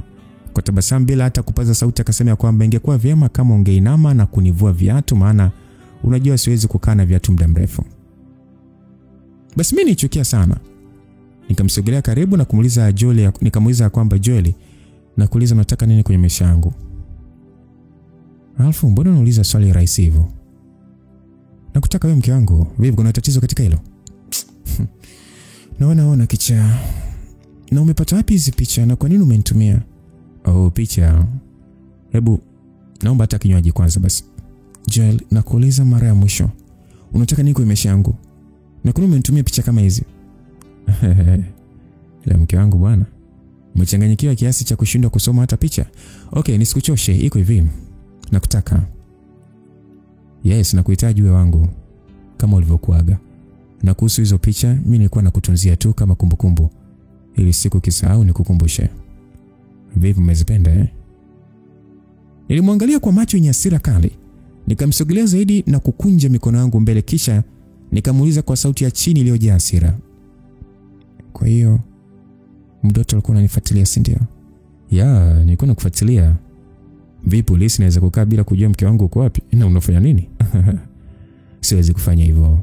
Kwa tabasamu bila hata kupaza sauti akasema kwamba ingekuwa vyema kama ungeinama na kunivua viatu, maana unajua siwezi kukaa na viatu muda mrefu. Basi mimi nilichukia sana. Nikamsogelea karibu na kumuuliza Joel, nikamuuliza kwamba Joel, nakuuliza unataka nini kwenye maisha yangu? Alfu, mbona unauliza swali rahisi hivyo? Nakutaka wewe mke wangu. Vipi, kuna tatizo katika hilo? Naona kicha. Na umepata wapi hizi picha na kwa nini umenitumia? Oh, picha. Hebu naomba hata kinywaji kwanza basi. Joel, nakuuliza mara ya mwisho. Unataka nini kwenye maisha yangu? Na kwa nini umenitumia picha kama hizi? La mke wangu bwana. Umechanganyikiwa kiasi cha kushindwa kusoma hata picha. Okay, nisikuchoshe, iko hivi. Nakutaka. Yes, nakuhitaji wewe wangu kama ulivyokuaga. Na kuhusu hizo picha, mimi nilikuwa nakutunzia tu kama kumbukumbu. Ili siku kisahau nikukumbushe. Vipi, umezipenda? Nilimwangalia kwa macho yenye hasira kali. Nikamsogelea zaidi na kukunja mikono yangu mbele, kisha nikamuuliza kwa sauti ya chini iliyojaa hasira. Kwa hiyo mdoto alikuwa ananifuatilia, si ndio? Ya, nilikuwa nakufuatilia. Vipi polisi naweza kukaa bila kujua mke wangu uko wapi? Na unafanya nini? Siwezi kufanya hivyo.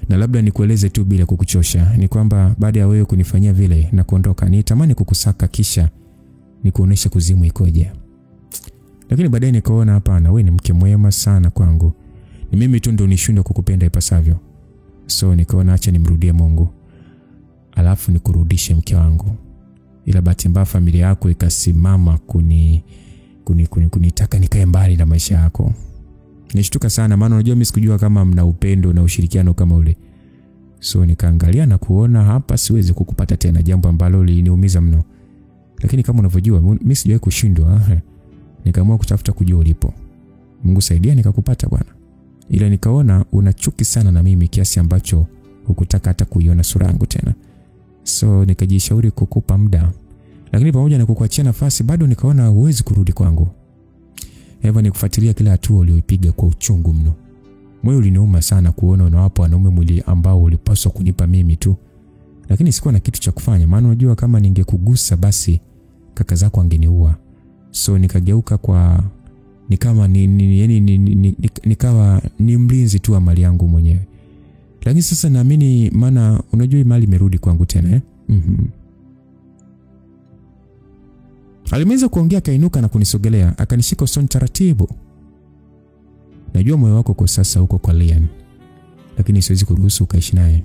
Na labda nikueleze tu bila kukuchosha, ni kwamba baada ya wewe kunifanyia vile na kuondoka, nitamani kukusaka kisha nikuonesha kuzimu ikoje. Lakini baadaye nikaona hapana, wewe ni mke mwema sana kwangu. Ni mimi tu ndo nishindwe kukupenda ipasavyo. So nikaona acha nimrudie Mungu. Alafu nikurudishe mke wangu. Ila bahati mbaya familia yako ikasimama kunitaka nikae mbali na maisha yako. Nishtuka sana maana unajua mimi sikujua kama mna upendo na ushirikiano kama ule. So nikaangalia na kuona hapa siwezi kukupata tena, jambo ambalo liniumiza mno. Lakini kama unavyojua mimi sijawahi kushindwa. Nikaamua kutafuta kujua ulipo. Mungu saidia nikakupata bwana. Ila nikaona una chuki sana na mimi kiasi ambacho hukutaka hata kuiona sura yangu tena. So nikajishauri kukupa muda. Lakini pamoja na kukuachia nafasi bado nikaona huwezi kurudi kwangu. Hivyo nikufuatilia kila hatua uliyopiga kwa uchungu mno. Moyo uliniuma sana kuona unawapa wanaume mwili ambao ulipaswa kunipa mimi tu. Lakini sikuwa na kitu cha kufanya maana unajua kama ningekugusa basi kaka zako angeniua. So nikageuka kwa nikawa ni mlinzi tu wa mali yangu mwenyewe. Lakini sasa naamini maana unajua mali imerudi kwangu tena Alimeweza kuongea kainuka na kunisogelea, akanishika usoni taratibu. Najua moyo wako kwa sasa uko kwa Lian, lakini siwezi kuruhusu ukaishi naye.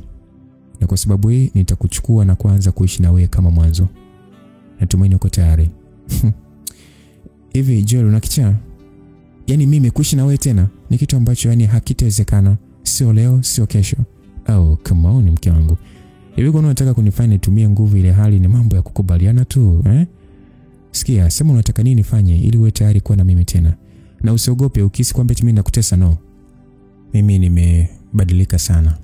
Na kwa sababu hii nitakuchukua na kuanza kuishi na wewe kama mwanzo. Natumaini uko tayari. Hivi Joel unakichaa? Yaani mimi kuishi na wewe tena ni kitu ambacho yani hakitawezekana. Sio leo, sio kesho. Oh, come on mke wangu. Hivi kwa unataka kunifanya nitumie nguvu ile hali ni mambo ya kukubaliana tu, Sikia, sema unataka nini nifanye ili uwe tayari kuwa na mimi tena. Na usiogope ukisi kwamba mimi nakutesa no. Mimi nimebadilika sana.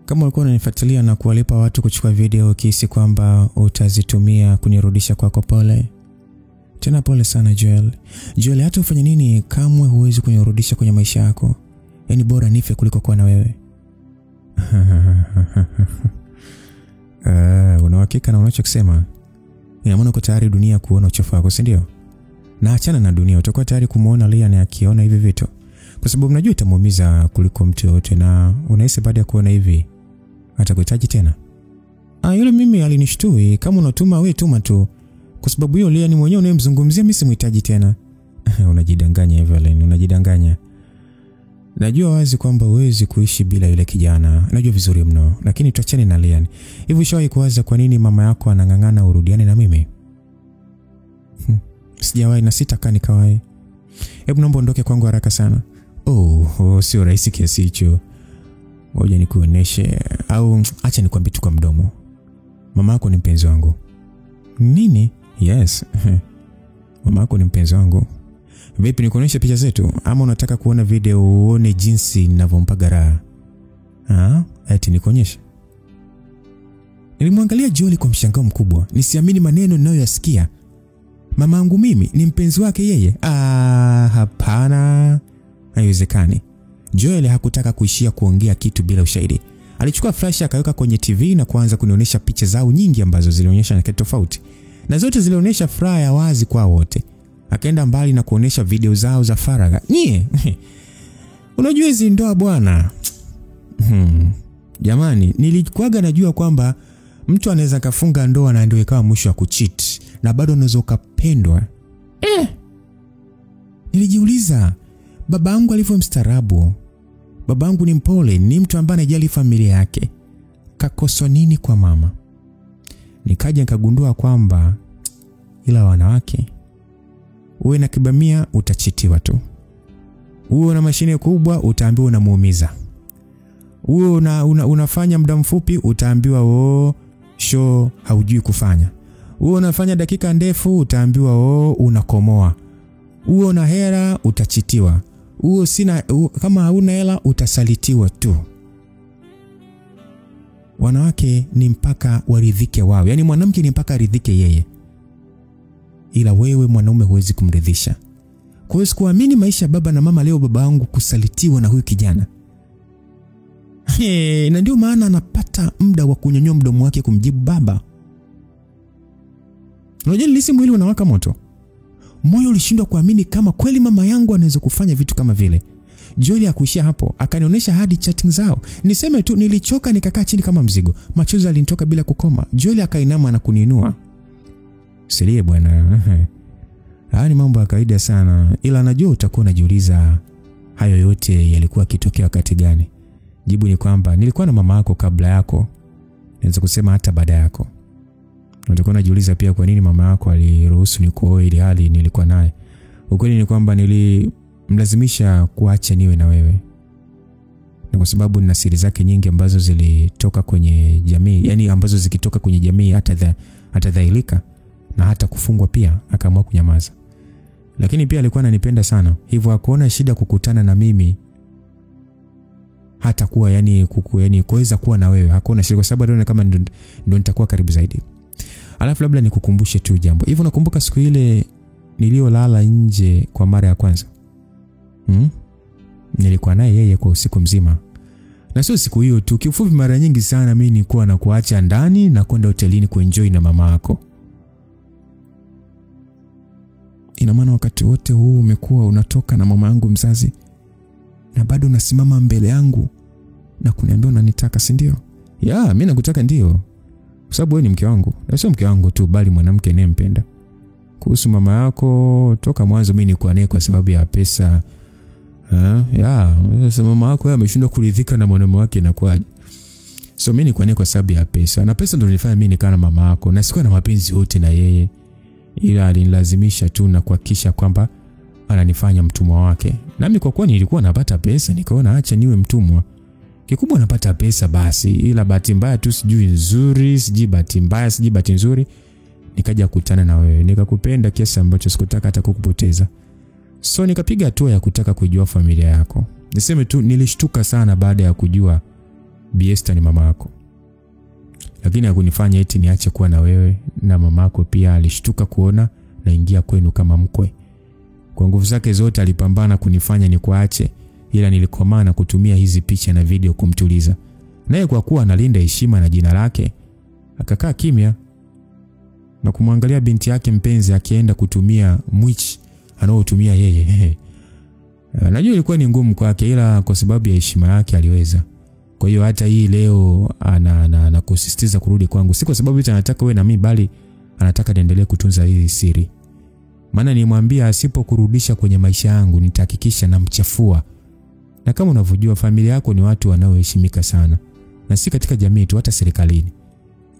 Kama ulikuwa unanifuatilia na kuwalipa watu kuchukua video kisi kwamba utazitumia kunirudisha kwako, pole. Tena pole sana Joel. Joel, hata ufanye nini kamwe huwezi kunirudisha kwenye maisha yako. Yaani bora nife kuliko kuwa na wewe. Una uhakika na unachokisema? Ina maana uko tayari dunia kuona uchafu wako, si ndio? Na achana na dunia, utakuwa tayari kumuona Lian akiona hivi vitu. Kwa sababu unajua itamuumiza kuliko mtu yote, na unahisi baada ya kuona hivi atakuhitaji tena. Yule mimi alinishtui, kama unatuma wewe tuma tu. Kwa sababu hiyo Lian mwenyewe unayemzungumzia mimi simhitaji tena. Unajidanganya Evelyn, unajidanganya. Najua wazi kwamba huwezi kuishi bila yule kijana. Najua vizuri mno, lakini tuachane na Lian. Hivi ushawahi kuwaza kwa nini mama yako anang'ang'ana urudiane na mimi? Sijawahi na sitaka nikawahi. Hebu naomba ondoke kwangu haraka sana. Sio rahisi kiasi hicho. Ngoja nikuoneshe au acha nikwambie tu kwa mdomo. Mama yako ni mpenzi wangu. Nini? Yes. Mama yako ni mpenzi wangu. Vipi nikuoneshe picha zetu ama unataka kuona video uone jinsi ninavyompaga raha? Eti nikuonyeshe. Nilimwangalia Joel kwa mshangao mkubwa. Nisiamini maneno ninayoyasikia. Mama yangu mimi ni mpenzi wake yeye? Hapana. Haiwezekani. Joel hakutaka kuishia kuongea kitu bila ushahidi. Alichukua flash akaweka kwenye TV na kuanza kunionyesha picha zao nyingi ambazo zilionyesha nyakati tofauti. Na zote zilionyesha furaha ya wazi kwa wote. Akaenda mbali na kuonyesha video zao za faragha. Unajua hizi ndoa bwana. Jamani, nilikuwaga najua kwamba mtu anaweza kafunga ndoa na ndio ikawa mwisho wa kucheat na bado unaweza ukapendwa. Nilijiuliza, babangu alivyo mstaarabu. Babangu ni mpole, ni mtu ambaye anajali familia yake. Kakosa nini kwa mama? Nikaja nikagundua kwamba ila wanawake, uwe na kibamia utachitiwa tu. Uwe na mashine kubwa utaambiwa unamuumiza. Uwe unafanya muda mfupi utaambiwa show haujui kufanya. Uwe unafanya dakika ndefu utaambiwa unakomoa. Uwe una hela utachitiwa. Kama hauna hela utasalitiwa tu. Wanawake ni mpaka waridhike wao. Yaani mwanamke ni mpaka aridhike yeye. Ila wewe mwanaume huwezi kumridhisha. Kwa hiyo sikuamini maisha baba na mama leo baba wangu kusalitiwa na huyu kijana. Na ndio maana anapata muda wa kunyonyoa mdomo wake kumjibu baba. Unajua nilisi mwili unawaka moto. Moyo ulishindwa kuamini kama kweli mama yangu anaweza kufanya vitu kama vile. Joel hakuishia hapo, akanionyesha hadi chatting zao. Niseme tu nilichoka nikakaa chini kama mzigo. Machozi yalinitoka bila kukoma. Joel akainama na kuniinua. Silie bwana. Haya ni mambo ya kawaida sana, ila najua utakuwa unajiuliza hayo yote yalikuwa kitokea wakati gani. Jibu ni kwamba nilikuwa na mama yako kabla yako. Naweza kusema hata baada yako. Nilikuwa najiuliza pia kwa nini mama yako aliruhusu nikuoe ili hali nilikuwa naye. Ukweli ni kwamba nilimlazimisha kuacha niwe na wewe. Na kwa sababu nina siri zake nyingi ambazo zilitoka kwenye jamii, yani ambazo zikitoka kwenye jamii hata dhailika na hata kufungwa pia, akaamua kunyamaza. Lakini pia alikuwa ananipenda sana. Hivyo hakuona shida kukutana na mimi hata kuwa yani kuweza kuwa na wewe. Hakuona shida kwa sababu aliona kama ndio nitakuwa karibu zaidi. Alafu labda nikukumbushe tu jambo. Hivyo nakumbuka siku ile niliyolala nje kwa mara ya kwanza. Nilikuwa naye yeye kwa usiku mzima. Na sio siku hiyo tu, kiufupi mara nyingi sana mimi nilikuwa na kuacha ndani na kwenda hotelini kuenjoy na mama yako. Ina maana wakati wote huu umekuwa unatoka na mama yangu mzazi na bado unasimama mbele yangu na kuniambia unanitaka, si ndio? Ya, mimi nakutaka ndio. Kwa sababu wewe ni mke wangu. Na sio mke wangu tu bali mwanamke ninayempenda. Kuhusu mama yako, toka mwanzo mimi nilikuwa naye kwa sababu ya pesa. Sasa mama yako ameshindwa kuridhika na mwanamume wake na kwaje. So mimi nilikuwa naye kwa sababu ya pesa. Na pesa ndio ilifanya mimi nikana mama yako. Na sikuwa na mapenzi yote na yeye. Ila alinilazimisha tu na kuhakikisha kwamba ananifanya mtumwa wake. Nami kwa kuwa nilikuwa napata pesa, nikaona acha niwe mtumwa. Kikubwa napata pesa basi, ila bahati mbaya tu sijui nzuri, sijui bahati mbaya, sijui bahati nzuri, nikaja kukutana na wewe. Nikakupenda kiasi ambacho sikutaka hata kukupoteza. So nikapiga hatua ya kutaka kujua familia yako. Niseme tu nilishtuka sana baada ya kujua Bi Esther ni mama yako. Lakini hakunifanya eti niache kuwa na wewe, na mama yako pia alishtuka kuona naingia kwenu kama mkwe. Kwa nguvu zake zote alipambana kunifanya nikuache, ila nilikomaa na kutumia hizi picha na video kumtuliza. Naye kwa kuwa analinda heshima na jina lake, akakaa kimya na kumwangalia binti yake mpenzi akienda kutumia mwichi anaotumia yeye. Najua ilikuwa ni ngumu kwake, ila kwa sababu ya heshima yake aliweza. Kwa hiyo hata hii leo ana kusisitiza kurudi kwangu. Si kwa sababu eti anataka wewe na mimi, bali anataka niendelee kutunza hii siri. Maana nilimwambia asipokurudisha kwenye maisha yangu nitahakikisha namchafua. Na kama unavyojua familia yako ni watu wanaoheshimika sana. Na si katika jamii tu, hata serikalini.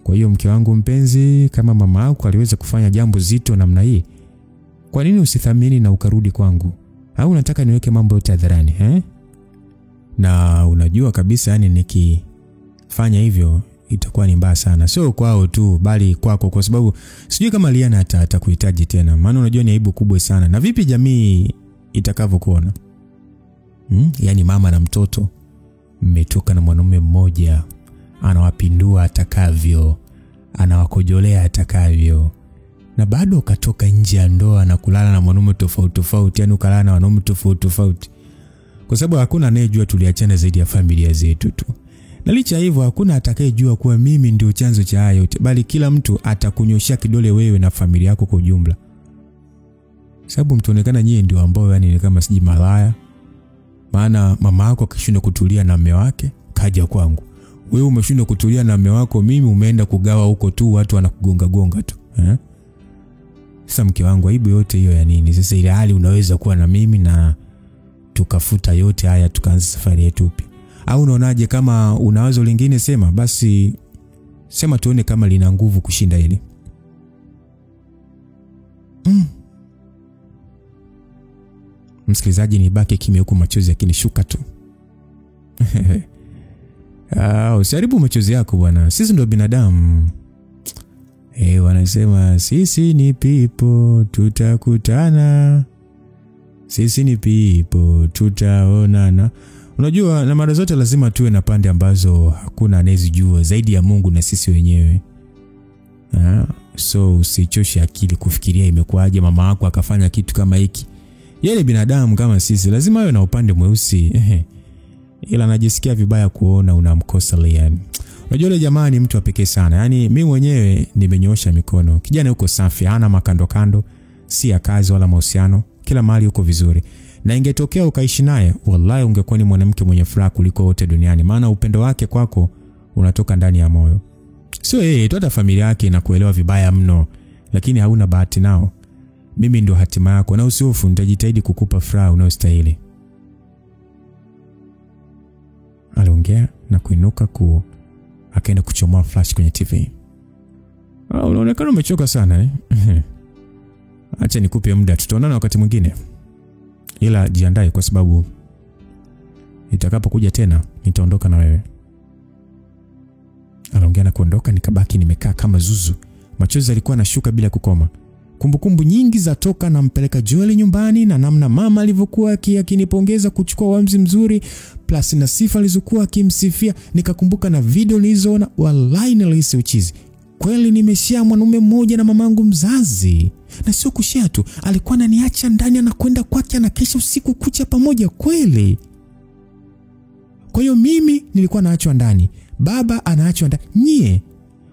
Kwa hiyo mke wangu mpenzi, kama mama yako aliweza kufanya jambo zito namna hii, kwa nini usithamini na ukarudi kwangu? Au unataka niweke mambo yote hadharani, Na unajua kabisa yani nikifanya hivyo itakuwa ni mbaya sana. Sio kwao tu bali kwako, kwa sababu sijui kama Liana atakuhitaji tena. Maana unajua ni aibu kubwa sana. Na vipi jamii itakavyokuona? Yani mama na mtoto mmetoka na mwanamume mmoja, anawapindua atakavyo, anawakojolea atakavyo, na bado ukatoka nje ya ndoa na kulala na mwanamume tofauti tofauti, yani ukalala na wanaume tofauti tofauti. Kwa sababu hakuna anayejua tuliachana zaidi ya familia zetu tu. Na licha hivyo hakuna atakayejua kuwa mimi ndio chanzo cha hayo yote, bali kila mtu atakunyoshia kidole wewe na familia yako kwa ujumla. Sababu mtaonekana nyie ndio ambao yani ni kama siji malaya. Maana mama yako akishindwa kutulia na mume wake, kaja kwangu. Wewe umeshindwa kutulia na mume wako, mimi umeenda kugawa huko tu, watu wanakugonga gonga tu. Sasa mke wangu, aibu yote hiyo ya nini? Sasa ile hali unaweza kuwa na mimi na tukafuta yote haya tukaanza safari yetu upya. Au unaonaje? Kama una wazo lingine sema, basi sema tuone kama lina nguvu kushinda hili. Msikilizaji, nibaki kimya huko, machozi yakinishuka tu. Usiharibu machozi yako bwana. Sisi ndio binadamu. Wanasema sisi ni people, tutakutana. Sisi ni people, tutaonana. Unajua, na mara zote lazima tuwe na pande ambazo hakuna anayezijua zaidi ya Mungu na sisi wenyewe. So usichoshe akili kufikiria imekuaje mama yako akafanya kitu kama hiki. Yeye binadamu kama sisi, lazima awe na upande mweusi. Ila najisikia vibaya kuona unamkosa Lian. Unajua yule jamaa ni mtu wa pekee sana. Yaani mimi mwenyewe nimenyoosha mikono. Kijana yuko safi, hana makando kando, si ya kazi wala mahusiano. Kila mahali yuko vizuri. Na ingetokea ukaishi naye, wallahi ungekuwa ni mwanamke mwenye furaha kuliko wote duniani. Maana upendo wake kwako unatoka ndani ya moyo. Sio yeye, hata familia yake inakuelewa vibaya mno, lakini hauna bahati nao. Mimi ndio hatima yako, na usihofu, nitajitahidi kukupa furaha unayostahili. Aliongea na kuinuka akaenda kuchomoa flash kwenye TV. Unaonekana umechoka sana eh? Acha nikupe muda, tutaonana wakati mwingine. Ila jiandae kwa sababu nitakapokuja tena nitaondoka na wewe. Anaongea na kuondoka, nikabaki nimekaa kama zuzu. Machozi yalikuwa yanashuka bila kukoma. Kumbukumbu nyingi za toka na mpeleka Joel nyumbani na namna mama alivyokuwa akinipongeza kuchukua uamuzi mzuri, plus na sifa alizokuwa akimsifia. Nikakumbuka na video nilizoona, wallahi nilihisi uchizi. Kweli nimeshia mwanaume mmoja na mamangu mzazi. Na sio kushia tu, alikuwa ananiacha ndani na kwenda kwake na kesha usiku kucha pamoja kweli. Kwa hiyo mimi nilikuwa naachwa ndani, baba anaachwa ndani. Nyie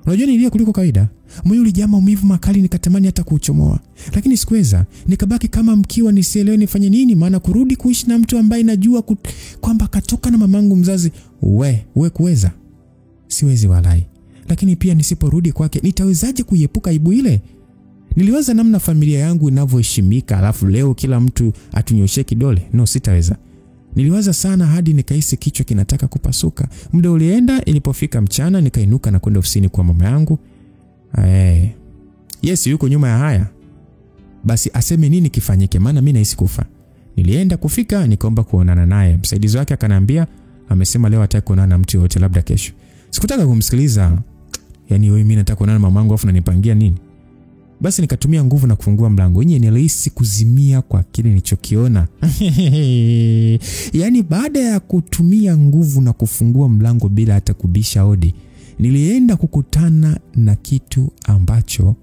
unajua nilia kuliko kawaida. Moyo ulijaa maumivu makali, nikatamani hata kuuchomoa. Lakini sikuweza. Nikabaki kama mkiwa nisielewe nifanye nini, maana kurudi kuishi na mtu ambaye najua kwamba katoka na mamangu mzazi, we kuweza. Siwezi walai. Lakini pia nisiporudi kwake nitawezaje kuiepuka aibu ile? Niliwaza namna familia yangu inavyoheshimika, alafu leo kila mtu atunyoshe kidole. No, sitaweza. Niliwaza sana hadi nikahisi kichwa kinataka kupasuka. Muda ulienda, ilipofika mchana nikainuka na kwenda ofisini kwa mama yangu. Yes, yuko nyuma ya haya. Basi aseme nini kifanyike, maana mimi nahisi kufa. Nilienda kufika nikaomba kuonana naye. Msaidizi wake akaniambia amesema leo hataki kuonana na mtu yote, labda kesho. Sikutaka kumsikiliza. Yaani wewe, mimi nataka kuonana na mamangu afu unanipangia nini? Basi nikatumia nguvu na kufungua mlango. Nilihisi kuzimia kwa kile nilichokiona. Yaani baada ya kutumia nguvu na kufungua mlango bila hata kubisha hodi, nilienda kukutana na kitu ambacho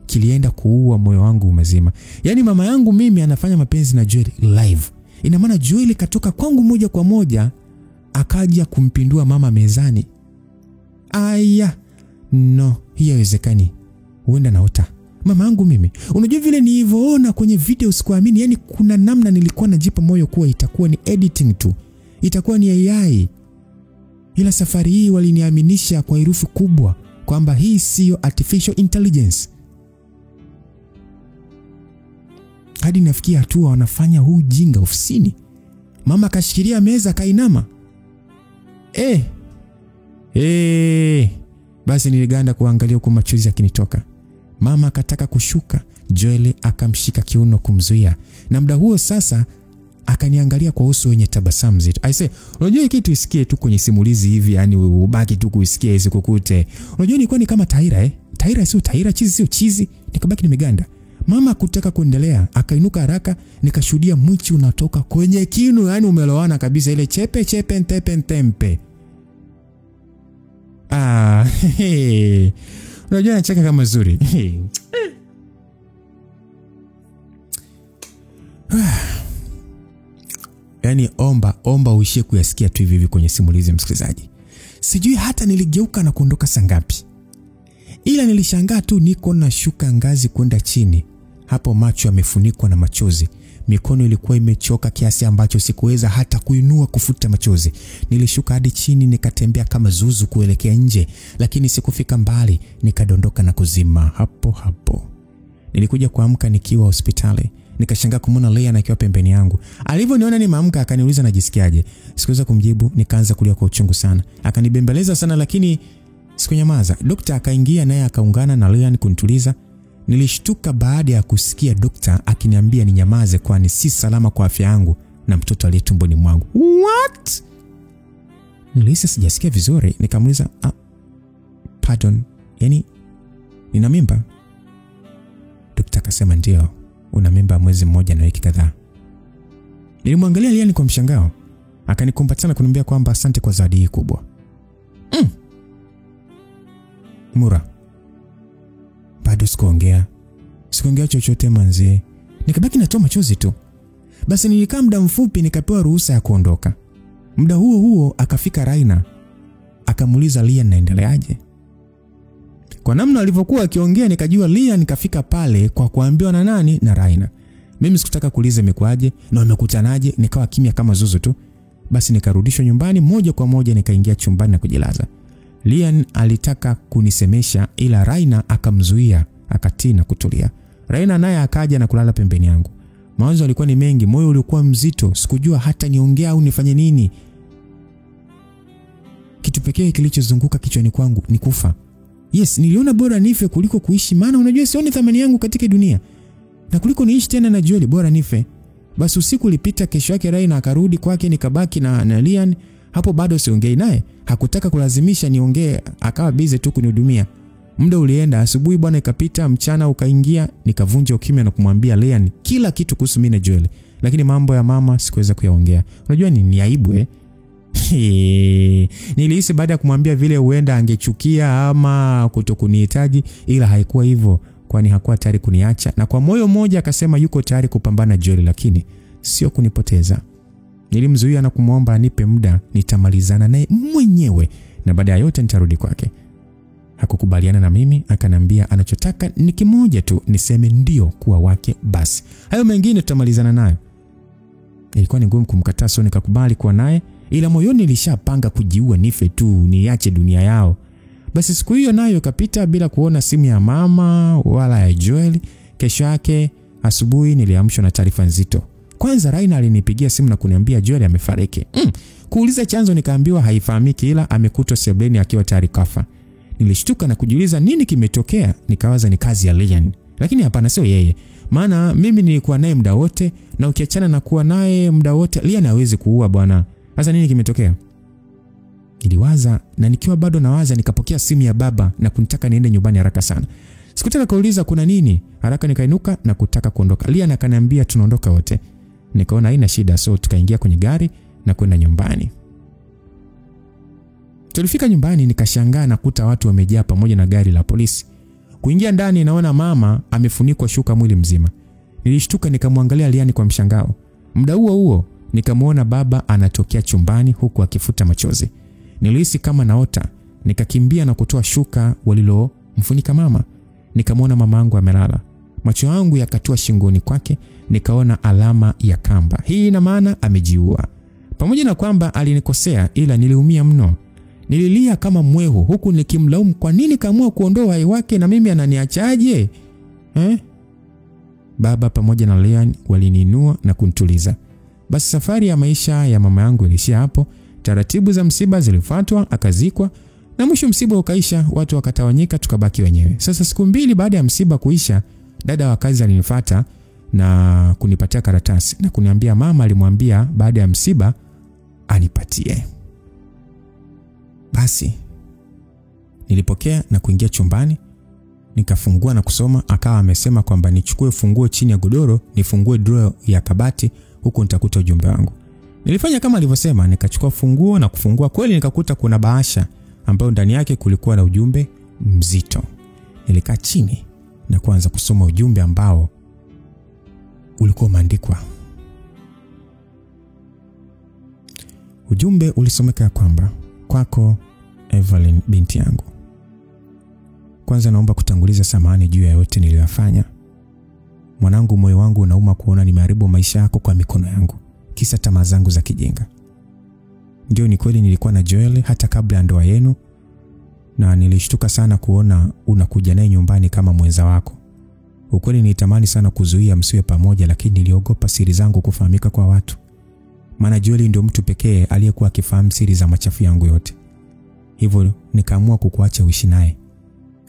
kilienda kuua moyo wangu mzima. Yaani mama yangu mimi anafanya mapenzi na Joel live. Ina maana Joel katoka kwangu moja kwa moja akaja kumpindua mama mezani. Aya, no, hiyo haiwezekani. Huenda naota. Mama yangu mimi, unajua vile nilivyoona kwenye video sikuamini. Yaani kuna namna nilikuwa najipa moyo kuwa itakuwa ni editing tu, itakuwa ni AI. Ila safari hii waliniaminisha kwa herufi kubwa kwamba hii sio artificial intelligence. Hadi nafikia hatua wanafanya huu jinga ofisini. Mama kashikilia meza kainama. Basi niliganda kuangalia huko, machozi yakinitoka. Mama akataka kushuka, Joel akamshika kiuno kumzuia. Na muda huo sasa akaniangalia kwa uso wenye tabasamu zito. I say, unajua kitu isikie tu kwenye simulizi hivi, yani ubaki tu kuisikia isikukute. Unajua nilikuwa ni kama Taira Taira sio Taira, chizi sio chizi. Nikabaki nimeganda. Mama kutaka kuendelea, akainuka haraka, nikashuhudia mwichi unatoka kwenye kinu, yani umelowana kabisa, ile chepe ntempe. Unajua nacheka kama zuri. Yaani omba uishie kuyasikia tu hivi kwenye simulizi, msikilizaji. Sijui hata niligeuka na kuondoka sangapi. Ila nilishangaa tu niko na shuka ngazi kwenda chini. Hapo macho yamefunikwa na machozi. Mikono ilikuwa imechoka kiasi ambacho sikuweza hata kuinua kufuta machozi. Nilishuka hadi chini, nikatembea kama zuzu kuelekea nje, lakini sikufika mbali, nikadondoka na kuzima hapo. Nilikuja kuamka nikiwa hospitali. Nikashangaa kumwona Leah akiwa pembeni yangu. Alivyoniona nimeamka akaniuliza najisikiaje. Sikuweza kumjibu, nikaanza kulia kwa uchungu sana. Akanibembeleza sana lakini sikunyamaza. Daktari akaingia naye akaungana na Leah kunituliza. Nilishtuka baada ya kusikia daktari akiniambia ninyamaze kwani si salama kwa afya yangu na mtoto aliye tumboni mwangu. What? Nilihisi sijasikia vizuri, nikamuuliza, pardon, yani nina mimba? Daktari akasema ndio, una mimba mwezi mmoja na wiki kadhaa. Nilimwangalia Leah kwa mshangao. Akanikumbatia kuniambia kwamba asante kwa zawadi hii kubwa. Mura. Bado sikuongea chochote manzi. Nikabaki natoa machozi tu. Basi nilikaa muda mfupi, nikapewa ruhusa ya kuondoka. Muda huo akafika Raina. Akamuuliza Leah naendeleaje. Kwa namna alivyokuwa akiongea nikajua Leah nikafika pale kwa kuambiwa na nani, na Raina. Mimi sikutaka kuuliza imekwaje na wamekutanaje, nikawa kimya kama zuzu tu. Basi nikarudishwa nyumbani moja kwa moja, nikaingia chumbani na kujilaza. Leah alitaka kunisemesha ila Raina akamzuia, akatii na kutulia. Raina naye akaja na kulala pembeni yangu. Mawazo yalikuwa ni mengi, moyo ulikuwa mzito, sikujua hata niongea au nifanye nini. Kitu pekee kilichozunguka kichwani kwangu ni kufa. Yes, niliona bora nife kuliko kuishi, maana unajua sioni thamani yangu katika dunia. Na kuliko niishi tena na Joel, bora nife. Basi usiku ulipita, kesho yake Raina akarudi kwake, nikabaki na Lian. Hapo bado siongei naye. Hakutaka kulazimisha niongee, akawa busy tu kunihudumia. Muda ulienda, asubuhi bwana ikapita, mchana ukaingia, nikavunja ukimya na kumwambia Lian kila kitu kuhusu mimi na Joel. Lakini mambo ya mama sikuweza kuyaongea. Unajua ni aibu Nilihisi baada ya kumwambia vile huenda angechukia ama kutokunihitaji, ila haikuwa hivyo, kwani hakuwa tayari kuniacha, na kwa moyo mmoja akasema yuko tayari kupambana Joel, lakini sio kunipoteza. Nilimzuia na kumwomba anipe muda, nitamalizana naye mwenyewe na baada ya yote nitarudi kwake. Hakukubaliana na mimi, akanambia anachotaka ni kimoja tu, niseme ndio kuwa wake basi. Hayo mengine tutamalizana nayo. Ilikuwa ni ngumu kumkataa, so nikakubali kuwa naye, ila moyoni nilishapanga kujiua nife tu, niache dunia yao. Basi siku hiyo nayo ikapita bila kuona simu ya mama wala ya Joel. Kesho yake asubuhi niliamshwa na taarifa nzito. Kwanza Raina alinipigia simu na kuniambia Joel amefariki. Kuuliza chanzo nikaambiwa haifahamiki, ila amekutwa sebuleni akiwa tayari kafa. Nilishtuka na kujiuliza nini kimetokea, nikawaza ni kazi ya Lian. Lakini hapana, sio yeye. Maana mimi nilikuwa naye muda wote, na ukiachana na kuwa naye muda wote, Lian hawezi kuua bwana. Sasa nini kimetokea? Niliwaza, na nikiwa bado nawaza nikapokea simu ya baba na kunitaka niende nyumbani haraka sana. Sikutaka kuuliza kuna nini, haraka nikainuka na kutaka kuondoka. Lian akaniambia tunaondoka wote. Nikaona haina shida, so tukaingia kwenye gari na kwenda nyumbani. Tulifika nyumbani nikashangaa na kuta watu wamejaa pamoja na gari la polisi. Kuingia ndani naona mama amefunikwa shuka mwili mzima. Nilishtuka nikamwangalia Lian kwa mshangao. Muda huo nikamwona baba anatokea chumbani huku akifuta machozi. Nilihisi kama naota, nikakimbia na kutoa shuka walilomfunika mama. Nikamwona mamangu amelala. Macho yangu yakatua shingoni kwake, nikaona alama ya kamba. Hii ina maana amejiua. Pamoja na kwamba alinikosea, ila niliumia mno. Nililia kama mwehu huku nikimlaumu kwa nini kaamua kuondoa uhai wake na mimi ananiachaje? Baba pamoja na Lian waliniinua na kunituliza. Basi safari ya maisha ya mama yangu ilishia hapo. Taratibu za msiba zilifuatwa, akazikwa, na mwisho msiba ukaisha, watu wakatawanyika, tukabaki wenyewe. Sasa siku 2 baada ya msiba kuisha, dada wa kazi alinifuata na kunipatia karatasi na kuniambia mama alimwambia baada ya msiba anipatie. Basi nilipokea na kuingia chumbani, nikafungua na kusoma. Akawa amesema kwamba nichukue funguo chini ya godoro, nifungue drawer ya kabati, huko nitakuta ujumbe wangu. Nilifanya kama alivyosema, nikachukua funguo na kufungua. Kweli nikakuta kuna bahasha ambayo ndani yake kulikuwa na ujumbe mzito. Nilikaa chini na kuanza kusoma ujumbe ambao ulikuwa umeandikwa. Ujumbe ulisomeka kwamba kwako Evelyn binti yangu. Kwanza naomba kutanguliza samahani juu ya yote niliyofanya. Mwanangu, moyo wangu unauma kuona nimeharibu maisha yako kwa mikono yangu, kisa tamaa zangu za kijinga. Ndio, ni kweli nilikuwa na Joel hata kabla ya ndoa yenu, na nilishtuka sana kuona unakuja naye nyumbani kama mwenza wako. Ukweli nilitamani sana kuzuia msiwe pamoja, lakini niliogopa siri zangu kufahamika kwa watu. Maana Joel ndio mtu pekee aliyekuwa akifahamu siri za machafu yangu yote. Hivyo nikaamua kukuacha uishi naye.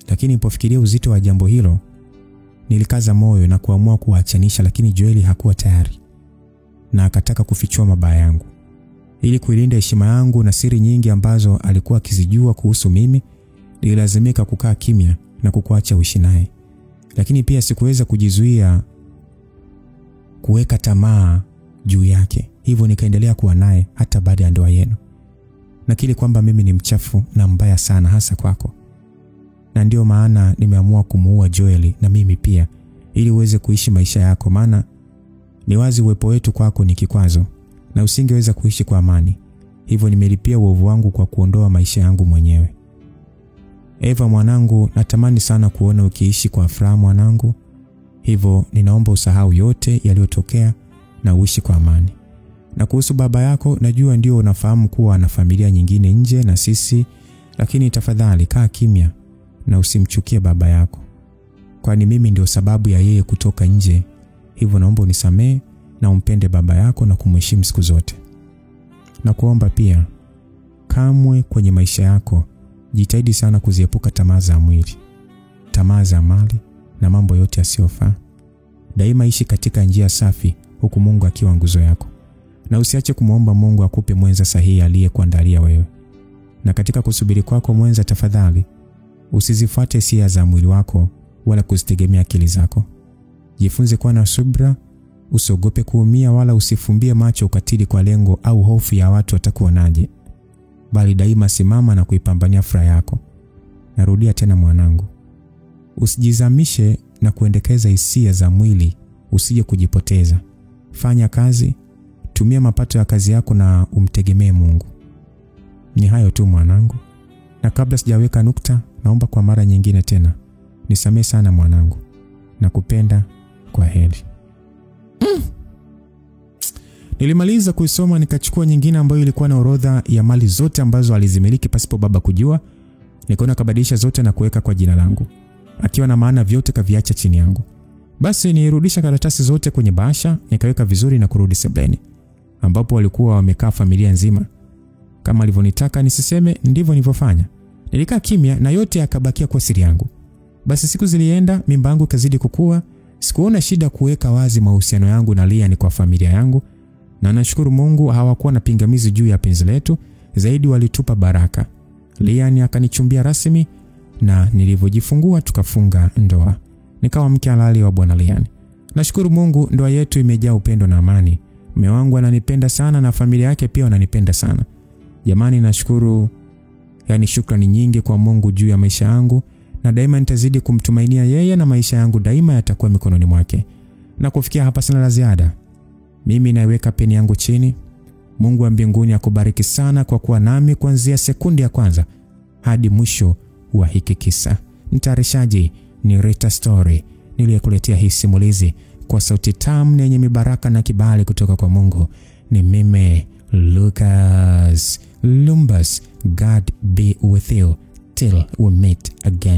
Lakini nilipofikiria uzito wa jambo hilo, nilikaza moyo na kuamua kuachanisha, lakini Joel hakuwa tayari. Na akataka kufichua mabaya yangu. Ili kuilinda heshima yangu na siri nyingi ambazo alikuwa akizijua kuhusu mimi, nililazimika kukaa kimya na kukuacha uishi naye. Lakini pia sikuweza kujizuia kuweka tamaa juu yake. Hivyo nikaendelea kuwa naye hata baada ya ndoa yenu. Nakiri kwamba mimi ni mchafu na mbaya sana, hasa kwako. Na ndio maana nimeamua kumuua Joel na mimi pia, ili uweze kuishi maisha yako, maana ni wazi uwepo wetu kwako ni kikwazo na usingeweza kuishi kwa amani. Hivyo nimelipia uovu wangu kwa kuondoa maisha yangu mwenyewe. Eva mwanangu, natamani sana kuona ukiishi kwa furaha mwanangu. Hivyo ninaomba usahau yote yaliyotokea na uishi kwa amani. Na kuhusu baba yako, najua ndio unafahamu kuwa ana familia nyingine nje na sisi, lakini tafadhali kaa kimya na usimchukie baba yako, kwani mimi ndio sababu ya yeye kutoka nje. Hivyo naomba unisamehe na umpende baba yako na kumheshimu siku zote. Na kuomba pia kamwe kwenye maisha yako Jitahidi sana kuziepuka tamaa za mwili, tamaa za mali na mambo yote yasiyofaa. Daima ishi katika njia safi huku Mungu akiwa nguzo yako. Na usiache kumuomba Mungu akupe mwenza sahihi aliyekuandalia wewe. Na katika kusubiri kwako mwenza, tafadhali usizifuate hisia za mwili wako wala kuzitegemea akili zako. Jifunze kuwa na subira, usiogope kuumia wala usifumbie macho ukatili kwa lengo au hofu ya watu watakuonaje. Bali daima simama na kuipambania furaha yako. Narudia tena mwanangu, usijizamishe na kuendekeza hisia za mwili, usije kujipoteza. Fanya kazi, tumia mapato ya kazi yako na umtegemee Mungu. Ni hayo tu mwanangu. Na kabla sijaweka nukta, naomba kwa mara nyingine tena, nisamehe sana mwanangu. Nakupenda, kwa heri. Nilimaliza kuisoma nikachukua nyingine ambayo ilikuwa na orodha ya mali zote ambazo alizimiliki pasipo baba kujua. Nikaona kabadilisha zote na kuweka kwa jina langu, akiwa na maana vyote kaviacha chini yangu. Basi nirudisha karatasi zote kwenye bahasha, nikaweka vizuri na kurudi sebuleni ambapo walikuwa wamekaa familia nzima. Kama alivyonitaka nisiseme, ndivyo nilivyofanya. Nilikaa kimya na yote yakabakia kwa siri yangu. Basi siku zilienda, mimba yangu kazidi kukua. Sikuona shida kuweka wazi mahusiano yangu na Lian kwa familia yangu, na nashukuru Mungu hawakuwa na pingamizi juu ya penzi letu, zaidi walitupa baraka. Lian akanichumbia rasmi na nilivyojifungua tukafunga ndoa. Nikawa mke halali wa Bwana Lian. Nashukuru Mungu, ndoa yetu imejaa upendo na amani. Mume wangu ananipenda sana na familia yake pia wananipenda sana. Jamani, nashukuru, shukrani nyingi kwa Mungu juu ya maisha yangu, na daima nitazidi kumtumainia yeye na maisha yangu daima yatakuwa mikononi mwake. Na kufikia hapa sina la ziada. Mimi naiweka peni yangu chini. Mungu wa mbinguni akubariki sana kwa kuwa nami kuanzia sekundi ya kwanza hadi mwisho wa hiki kisa. Mtayarishaji ni Rita Story. Niliyekuletea hii simulizi kwa sauti tamu yenye mibaraka na kibali kutoka kwa Mungu ni mimi, Lucas Lumbas. God be with you till we meet again.